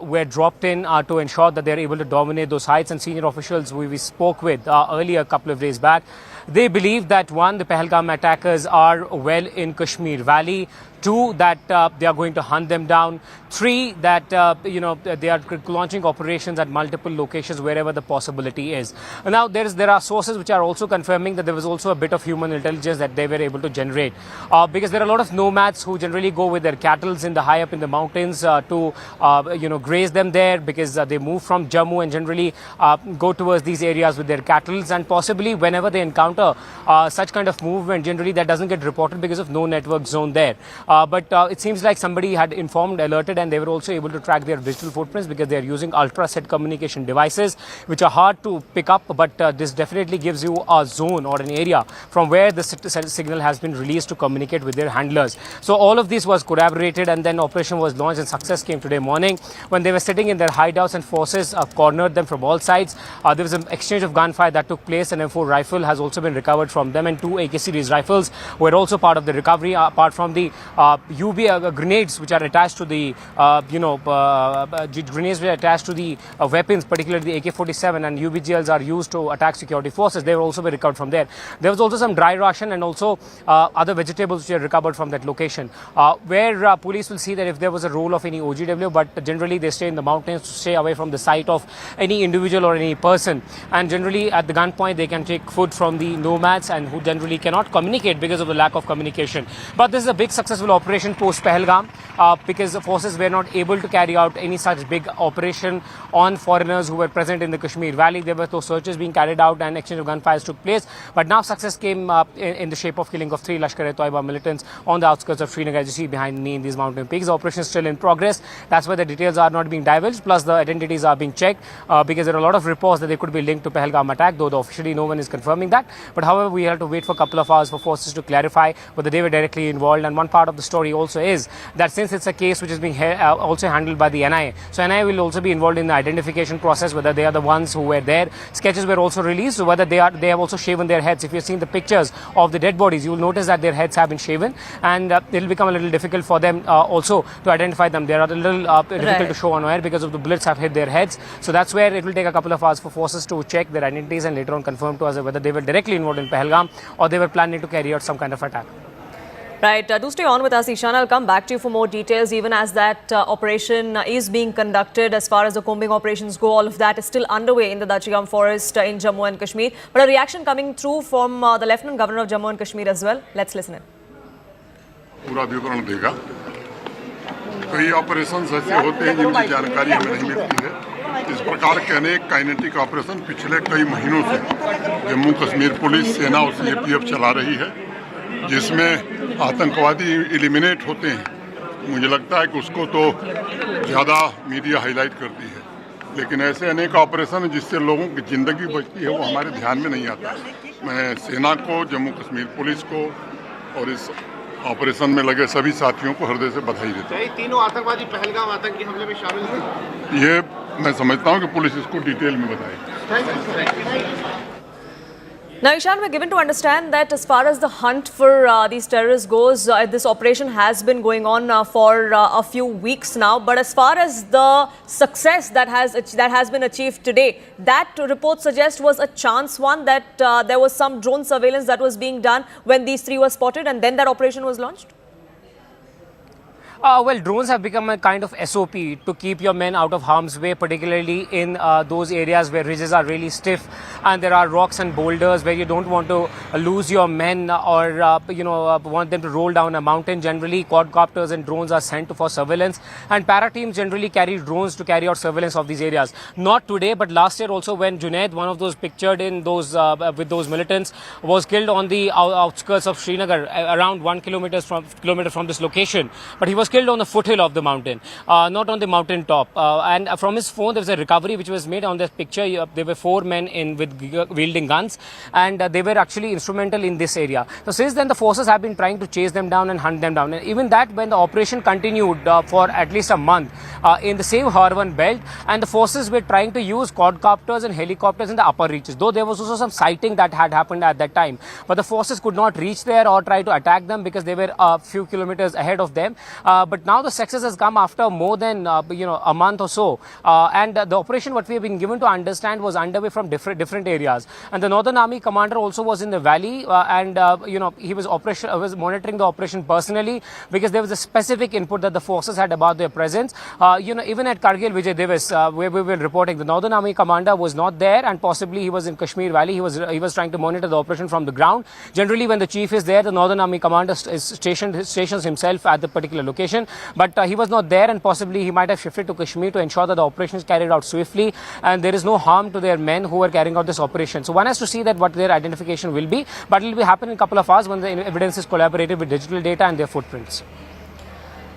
were dropped in to ensure that they are able to dominate those heights, and senior officials we spoke with earlier a couple of days back, they believe that one, the Pahalgam attackers are well in Kashmir Valley. Two, that they are going to hunt them down. Three, that they are launching operations at multiple locations wherever the possibility is. Now there are sources which are also confirming that there was also a bit of human intelligence that they were able to generate, because there are a lot of nomads who generally go with their cattle in the high up in the mountains to graze them there, because they move from Jammu and generally go towards these areas with their cattle, and possibly whenever they encounter such kind of movement, generally that doesn't get reported because of no network zone there. But it seems like somebody had informed, alerted, and they were also able to track their digital footprints because they are using ultra-set communication devices, which are hard to pick up. But this definitely gives you a zone or an area from where the signal has been released to communicate with their handlers. So all of this was corroborated, and then operation was launched, and success came today morning when they were sitting in their hideouts and forces cornered them from all sides. There was an exchange of gunfire that took place. An M4 rifle has also been recovered from them, and 2 AK series rifles were also part of the recovery, apart from the grenades which are attached to the grenades which are attached to the weapons, particularly the AK-47, and UBGLs are used to attack security forces. They were also recovered from there. There was also some dry ration and also other vegetables which are recovered from that location, where police will see that if there was a role of any OGW, but generally they stay in the mountains to stay away from the site of any individual or any person, and generally at the gunpoint they can take food from the nomads and who generally cannot communicate because of the lack of communication. But this is a big successful operation post Pahalgam, because the forces were not able to carry out any such big operation on foreigners who were present in the Kashmir Valley. There were those searches being carried out and exchange of gunfires took place, but now success came in the shape of killing of 3 Lashkar-e-Toiba militants on the outskirts of Srinagar, as you see behind me in these mountain peaks. The operation is still in progress. That's why the details are not being divulged, plus the identities are being checked, because there are a lot of reports that they could be linked to Pahalgam attack, though officially no one is confirming that. But however, we have to wait for a couple of hours for forces to clarify whether they were directly involved. And one part of the story also is that since it's a case which is being also handled by the NIA, so NIA will also be involved in the identification process, whether they are the ones who were there. Sketches were also released, so whether they have also shaven their heads. If you've seen the pictures of the dead bodies, you will notice that their heads have been shaven, and it will become a little difficult for them also to identify them. They are a little difficult to show on air because of the bullets have hit their heads. So that's where it will take a couple of hours for forces to check their identities and later on confirm to us whether they were directly involved in Pahalgam or they were planning to carry out some kind of attack. Right, do stay on with us, Ishan. I'll come back to you for more details, even as that operation is being conducted. As far as the combing operations go, all of that is still underway in the Dachigam forest in Jammu and Kashmir. But a reaction coming through from the Lieutenant Governor of Jammu and Kashmir as well. Let's listen in. पूरा विवरण देगा। कई operations ऐसे होते हैं जिनकी जानकारी हमें नहीं मिलती है। इस प्रकार के अनेक काइनेटिक ऑपरेशन पिछले कई महीनों से जम्मू कश्मीर पुलिस, सेना और CAPF चला रही है, जिसमें आतंकवादी एलिमिनेट होते हैं। मुझे लगता है कि उसको तो ज़्यादा मीडिया हाईलाइट करती है, लेकिन ऐसे अनेक ऑपरेशन जिससे लोगों की ज़िंदगी बचती है वो हमारे ध्यान में नहीं आता। मैं सेना को, जम्मू कश्मीर पुलिस को और इस ऑपरेशन में लगे सभी साथियों को हृदय से बधाई देता हूँ। तीनों आतंकवादी पहलगाम आतंकी हमले में शामिल थे। ये मैं समझता हूँ कि पुलिस इसको डिटेल में बताएगी। Now, Ishan, we're given to understand that as far as the hunt for these terrorists goes, this operation has been going on for a few weeks now. But as far as the success that has been achieved today, that report suggests was a chance one, that there was some drone surveillance that was being done when these 3 were spotted, and then that operation was launched? Well, drones have become a kind of SOP to keep your men out of harm's way, particularly in those areas where ridges are really stiff and there are rocks and boulders where you don't want to lose your men or, want them to roll down a mountain. Generally, quadcopters and drones are sent for surveillance, and para teams generally carry drones to carry out surveillance of these areas. Not today, but last year also, when Junaid, one of those pictured in those with those militants, was killed on the outskirts of Srinagar, around 1 kilometer from this location. But he was killed on the foothill of the mountain, not on the mountain top. And from his phone, there was a recovery which was made on this picture. There were 4 men with wielding guns, and they were actually instrumental in this area. So since then, the forces have been trying to chase them down and hunt them down. And even that, when the operation continued for at least a month in the same Harvan belt, and the forces were trying to use quadcopters and helicopters in the upper reaches, though there was also some sighting that had happened at that time. But the forces could not reach there or try to attack them because they were a few kilometers ahead of them. But now the success has come after more than a month or so, and the operation, what we have been given to understand, was underway from different areas. And the Northern Army commander also was in the valley, and he was monitoring the operation personally, because there was a specific input that the forces had about their presence. Even at Kargil Vijay Diwas, where we were reporting, the Northern Army commander was not there, and possibly he was in Kashmir Valley. He was trying to monitor the operation from the ground. Generally, when the chief is there, the Northern Army commander stations himself at the particular location. But he was not there, and possibly he might have shifted to Kashmir to ensure that the operation is carried out swiftly and there is no harm to their men who were carrying out this operation. So one has to see that what their identification will be, but it will be happening in a couple of hours when the evidence is collaborated with digital data and their footprints.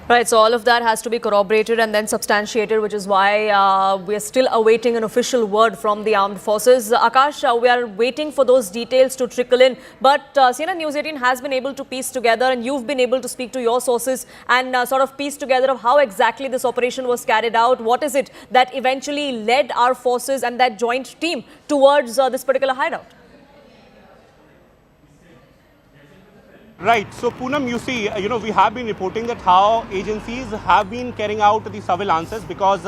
Right, so all of that has to be corroborated and then substantiated, which is why we are still awaiting an official word from the armed forces. Akash, we are waiting for those details to trickle in. But CNN News 18 has been able to piece together, and you've been able to speak to your sources and sort of piece together of how exactly this operation was carried out. What is it that eventually led our forces and that joint team towards this particular hideout? Right. So, Poonam, you see, we have been reporting that how agencies have been carrying out the surveillances because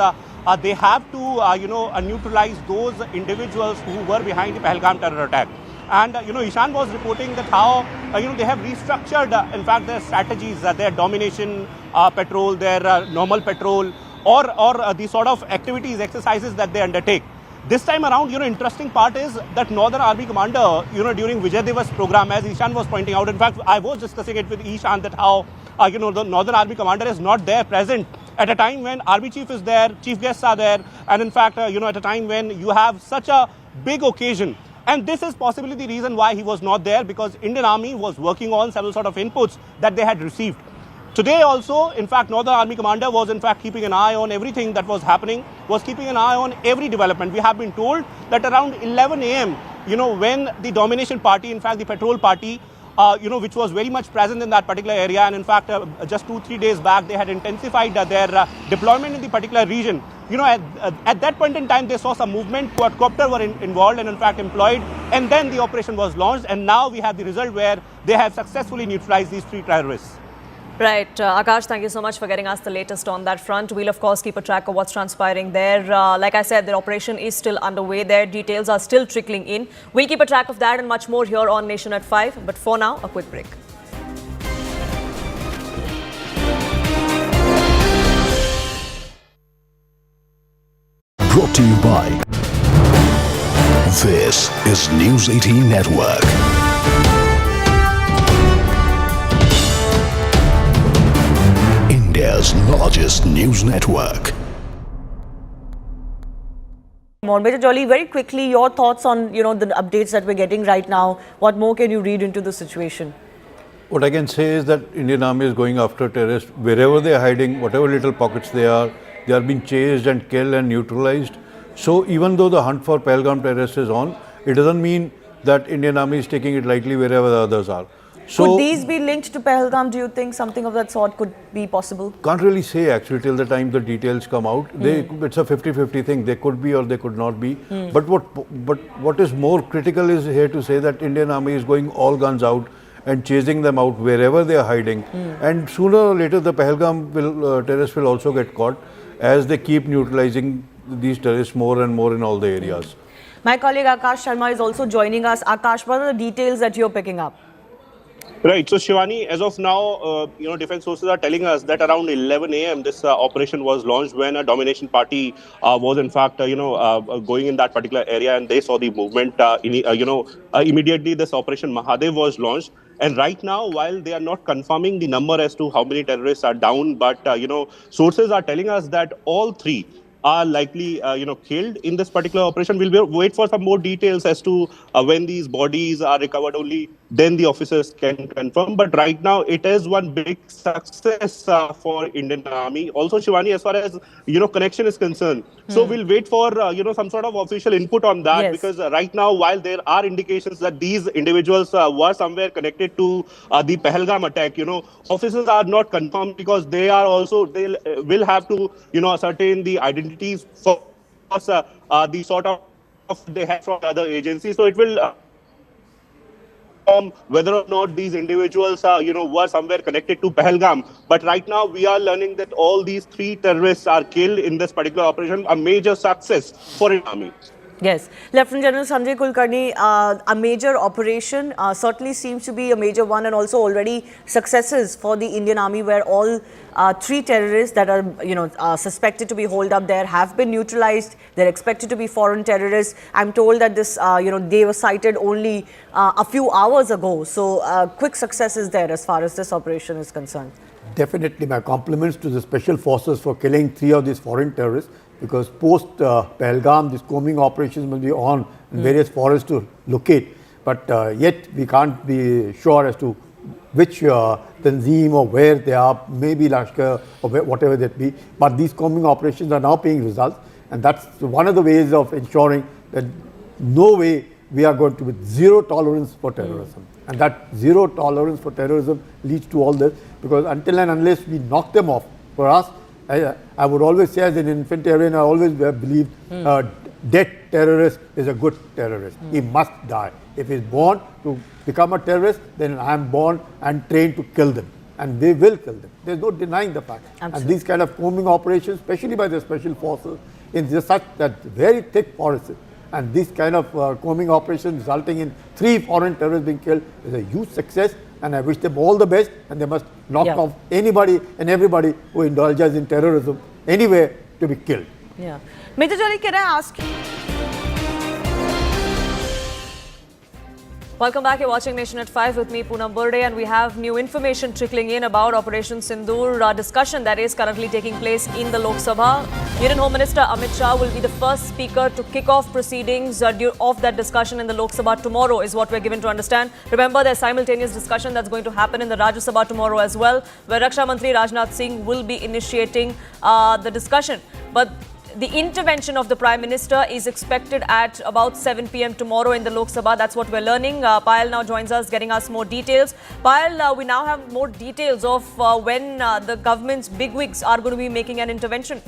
they have to, neutralize those individuals who were behind the Pahalgam terror attack. And, Ishan was reporting that how, they have restructured, in fact, their strategies, their domination patrol, their normal patrol, or the sort of activities, exercises that they undertake. This time around, interesting part is that Northern Army Commander, during Vijay Diwas program, as Ishan was pointing out, in fact, I was discussing it with Ishan that how, the Northern Army Commander is not there present at a time when Army Chief is there, Chief Guests are there, and in fact, at a time when you have such a big occasion. And this is possibly the reason why he was not there, because Indian Army was working on several sort of inputs that they had received. Today also, in fact, Northern Army Commander was in fact keeping an eye on everything that was happening, was keeping an eye on every development. We have been told that around 11 a.m., when the domination party, in fact, the patrol party, which was very much present in that particular area, and in fact, just 2-3 days back, they had intensified their deployment in the particular region. At that point in time, they saw some movement, quadcopter were involved and in fact employed, and then the operation was launched, and now we have the result where they have successfully neutralized these 3 terrorists. Right. Akash, thank you so much for getting us the latest on that front. We'll, of course, keep a track of what's transpiring there. Like I said, the operation is still underway there. Details are still trickling in. We'll keep a track of that and much more here on Nation at 5. But for now, a quick break. Brought to you by... This is News 18 Network. India's largest news network. Major Jolly, very quickly, your thoughts on the updates that we're getting right now. What more can you read into the situation? What I can say is that Indian Army is going after terrorists wherever they are hiding, whatever little pockets they are being chased and killed and neutralized. So even though the hunt for Pahalgam terrorists is on, it doesn't mean that Indian Army is taking it lightly wherever the others are. So, could these be linked to Pahalgam? Do you think something of that sort could be possible? Can't really say actually till the time the details come out. It's a 50-50 thing. They could be or they could not be. But what is more critical is here to say that Indian Army is going all guns out and chasing them out wherever they are hiding. And sooner or later the Pahalgam terrorists will also get caught as they keep neutralizing these terrorists more and more in all the areas. My colleague Akash Sharma is also joining us. Akash, what are the details that you're picking up? Right. So, Shivani, as of now, defense sources are telling us that around 11 a.m. this operation was launched when a domination party was in fact, going in that particular area, and they saw the movement. Immediately this Operation Mahadev was launched. And right now, while they are not confirming the number as to how many terrorists are down, but, sources are telling us that all 3 are likely, killed in this particular operation. We'll wait for some more details as to when these bodies are recovered. Only then the officers can confirm. But right now, it is one big success for Indian Army. Also, Shivani, as far as, connection is concerned. So we'll wait for, some sort of official input on that. Yes. Because right now, while there are indications that these individuals were somewhere connected to the Pahalgam attack, officers are not confirmed because they are also, they will have to, ascertain the identities for the sort of they have from other agencies. So it will whether or not these individuals were somewhere connected to Pahalgam. But right now we are learning that all these 3 terrorists are killed in this particular operation, a major success for the army. Yes. Lieutenant General Sanjay Kulkarni, a major operation certainly seems to be a major one, and also already successes for the Indian Army where all 3 terrorists that are suspected to be holed up there have been neutralized. They're expected to be foreign terrorists. I'm told that this, they were sighted only a few hours ago. So quick success is there as far as this operation is concerned. Definitely my compliments to the special forces for killing 3 of these foreign terrorists, because post Pahalgam, these combing operations will be on in various forests to locate. But yet we can't be sure as to which Tanzim or where they are, maybe Lashkar or whatever that be. But these combing operations are now paying results, and that's one of the ways of ensuring that no way we are going to be zero tolerance for terrorism. And that zero tolerance for terrorism leads to all this, because until and unless we knock them off, for us, I would always say as an infantarian, I always believed dead terrorist is a good terrorist. He must die. If he's born to become a terrorist, then I am born and trained to kill them. And they will kill them. There's no denying the fact. Absolutely. And these kind of combing operations, especially by the special forces, in such that very thick forests, and this kind of combing operation resulting in 3 foreign terrorists being killed is a huge success, and I wish them all the best, and they must knock off anybody and everybody who indulges in terrorism anywhere to be killed. Yeah. Major Jolly, can I ask you? Welcome back. You're watching Nation at 5 with me, Poonam Burde, and we have new information trickling in about Operation Sindoor discussion that is currently taking place in the Lok Sabha. Union Home Minister Amit Shah will be the first speaker to kick off proceedings of that discussion in the Lok Sabha tomorrow, is what we're given to understand. Remember, there's simultaneous discussion that's going to happen in the Rajya Sabha tomorrow as well, where Raksha Mantri Rajnath Singh will be initiating the discussion. But the intervention of the Prime Minister is expected at about 7 p.m. tomorrow in the Lok Sabha. That's what we're learning. Payal now joins us, getting us more details. Payal, we now have more details of when the government's bigwigs are going to be making an intervention.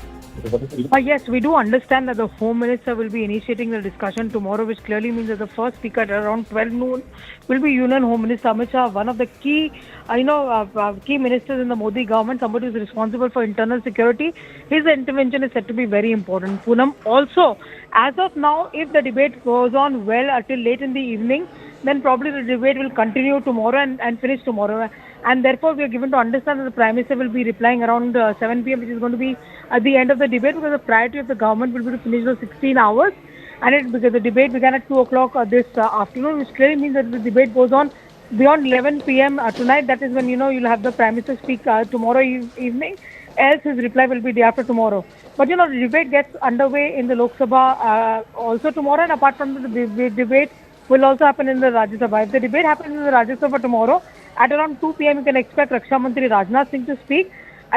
Yes, we do understand that the Home Minister will be initiating the discussion tomorrow, which clearly means that the first speaker at around 12 noon will be Union Home Minister Amit Shah, one of the key, key ministers in the Modi government, somebody who is responsible for internal security. His intervention is said to be very important. Poonam, also, as of now, if the debate goes on well until late in the evening, then probably the debate will continue tomorrow and finish tomorrow. And therefore, we are given to understand that the Prime Minister will be replying around 7 p.m., which is going to be at the end of the debate, because the priority of the government will be to finish those 16 hours. And because the debate began at 2 o'clock this afternoon, which clearly means that the debate goes on beyond 11 p.m. Tonight. That is when, you'll have the Prime Minister speak tomorrow evening. Else his reply will be day after tomorrow. But, the debate gets underway in the Lok Sabha also tomorrow. And apart from the debate will also happen in the Rajya Sabha. If the debate happens in the Rajya Sabha tomorrow, at around 2 p.m. you can expect Raksha Mantri Rajnath Singh to speak.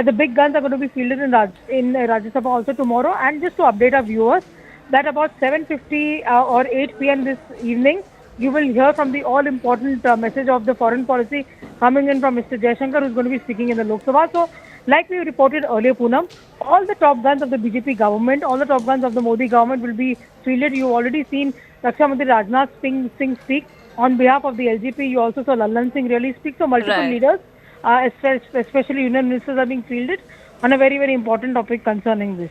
The big guns are going to be fielded in Rajya Sabha also tomorrow. And just to update our viewers, that about 7:50 or 8 p.m. this evening, you will hear from the all-important message of the foreign policy coming in from Mr. Jaishankar, who is going to be speaking in the Lok Sabha. So, like we reported earlier, Poonam, all the top guns of the BJP government, all the top guns of the Modi government will be fielded. You've already seen Raksha Mantri Rajnath Singh speak. On behalf of the LGP, you also saw Lallan Singh really speak. So multiple leaders, especially union ministers, are being fielded on a very, very important topic concerning this.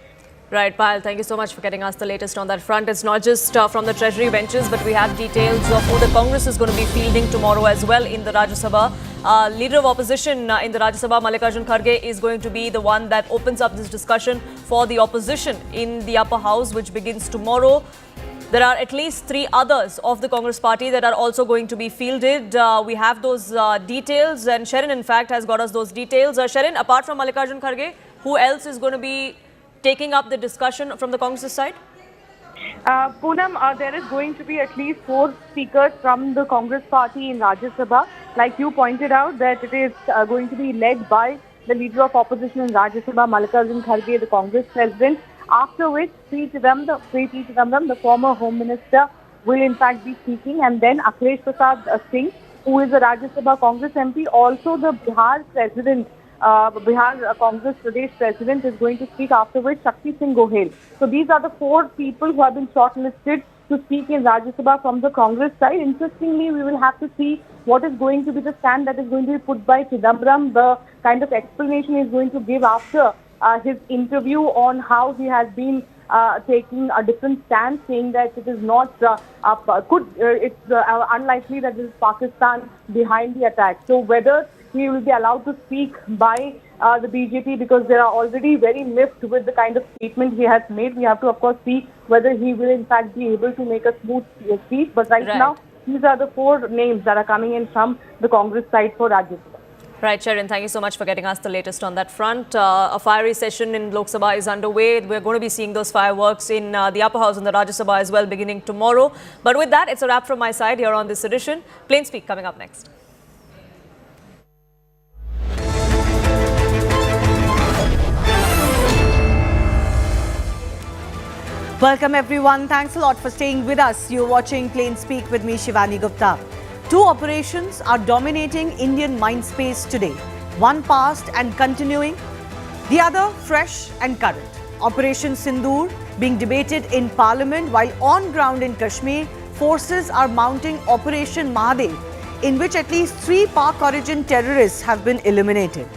Right, Payal, thank you so much for getting us the latest on that front. It's not just from the Treasury benches, but we have details of who the Congress is going to be fielding tomorrow as well in the Rajya Sabha. Leader of opposition in the Rajya Sabha, Mallikarjun Kharge, is going to be the one that opens up this discussion for the opposition in the upper house, which begins tomorrow. There are at least 3 others of the Congress party that are also going to be fielded. We have those details, and Sharon, in fact, has got us those details. Sharon, apart from Mallikarjun Kharge, who else is going to be taking up the discussion from the Congress side? Poonam, there is going to be at least 4 speakers from the Congress party in Rajya Sabha. Like you pointed out, that it is going to be led by the leader of opposition in Rajya Sabha, Mallikarjun Kharge, the Congress president. After which, P. Chidambaram, the former Home Minister, will in fact be speaking, and then Akhilesh Prasad Singh, who is the Rajya Sabha Congress MP, also the Bihar president, Bihar Congress Pradesh president, is going to speak, after which Shakti Singh Gohel. So these are the 4 people who have been shortlisted to speak in Rajya Sabha from the Congress side. Interestingly, we will have to see what is going to be the stand that is going to be put by Chidambaram, the kind of explanation he is going to give after his interview on how he has been taking a different stance, saying that it is not it's unlikely that this is Pakistan behind the attack. So whether he will be allowed to speak by the BJP, because they are already very miffed with the kind of statement he has made. We have to, of course, see whether he will in fact be able to make a smooth speech. But right now, these are the 4 names that are coming in from the Congress side for Rajya Sabha. Right, Sharon, thank you so much for getting us the latest on that front. A fiery session in Lok Sabha is underway. We're going to be seeing those fireworks in the upper house in the Rajya Sabha as well, beginning tomorrow. But with that, it's a wrap from my side here on this edition. Plain Speak coming up next. Welcome everyone. Thanks a lot for staying with us. You're watching Plain Speak with me, Shivani Gupta. Two operations are dominating Indian mindspace today. One past and continuing, the other fresh and current. Operation Sindoor being debated in Parliament, while on ground in Kashmir, forces are mounting Operation Mahadev, in which at least 3 Pak origin terrorists have been eliminated.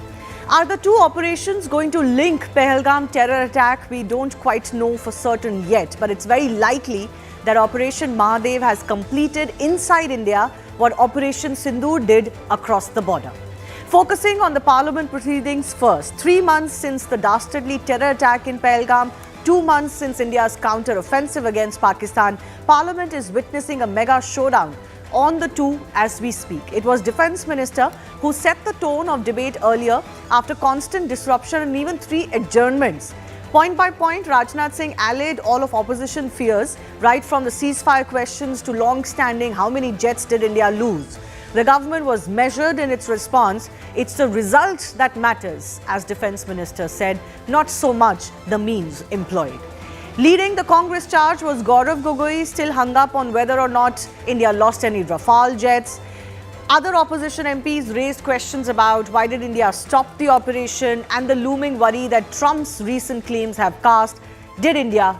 Are the two operations going to link Pahalgam terror attack? We don't quite know for certain yet, but it's very likely that Operation Mahadev has completed inside India what Operation Sindoor did across the border. Focusing on the Parliament proceedings first, 3 months since the dastardly terror attack in Pahalgam, 2 months since India's counter-offensive against Pakistan, Parliament is witnessing a mega showdown on the two as we speak. It was Defence Minister who set the tone of debate earlier after constant disruption and even 3 adjournments. Point by point, Rajnath Singh allayed all of opposition fears, right from the ceasefire questions to long-standing how many jets did India lose. The government was measured in its response. It's the result that matters, as Defence Minister said, not so much the means employed. Leading the Congress charge was Gaurav Gogoi, still hung up on whether or not India lost any Rafale jets. Other opposition MPs raised questions about why did India stop the operation and the looming worry that Trump's recent claims have cast. Did India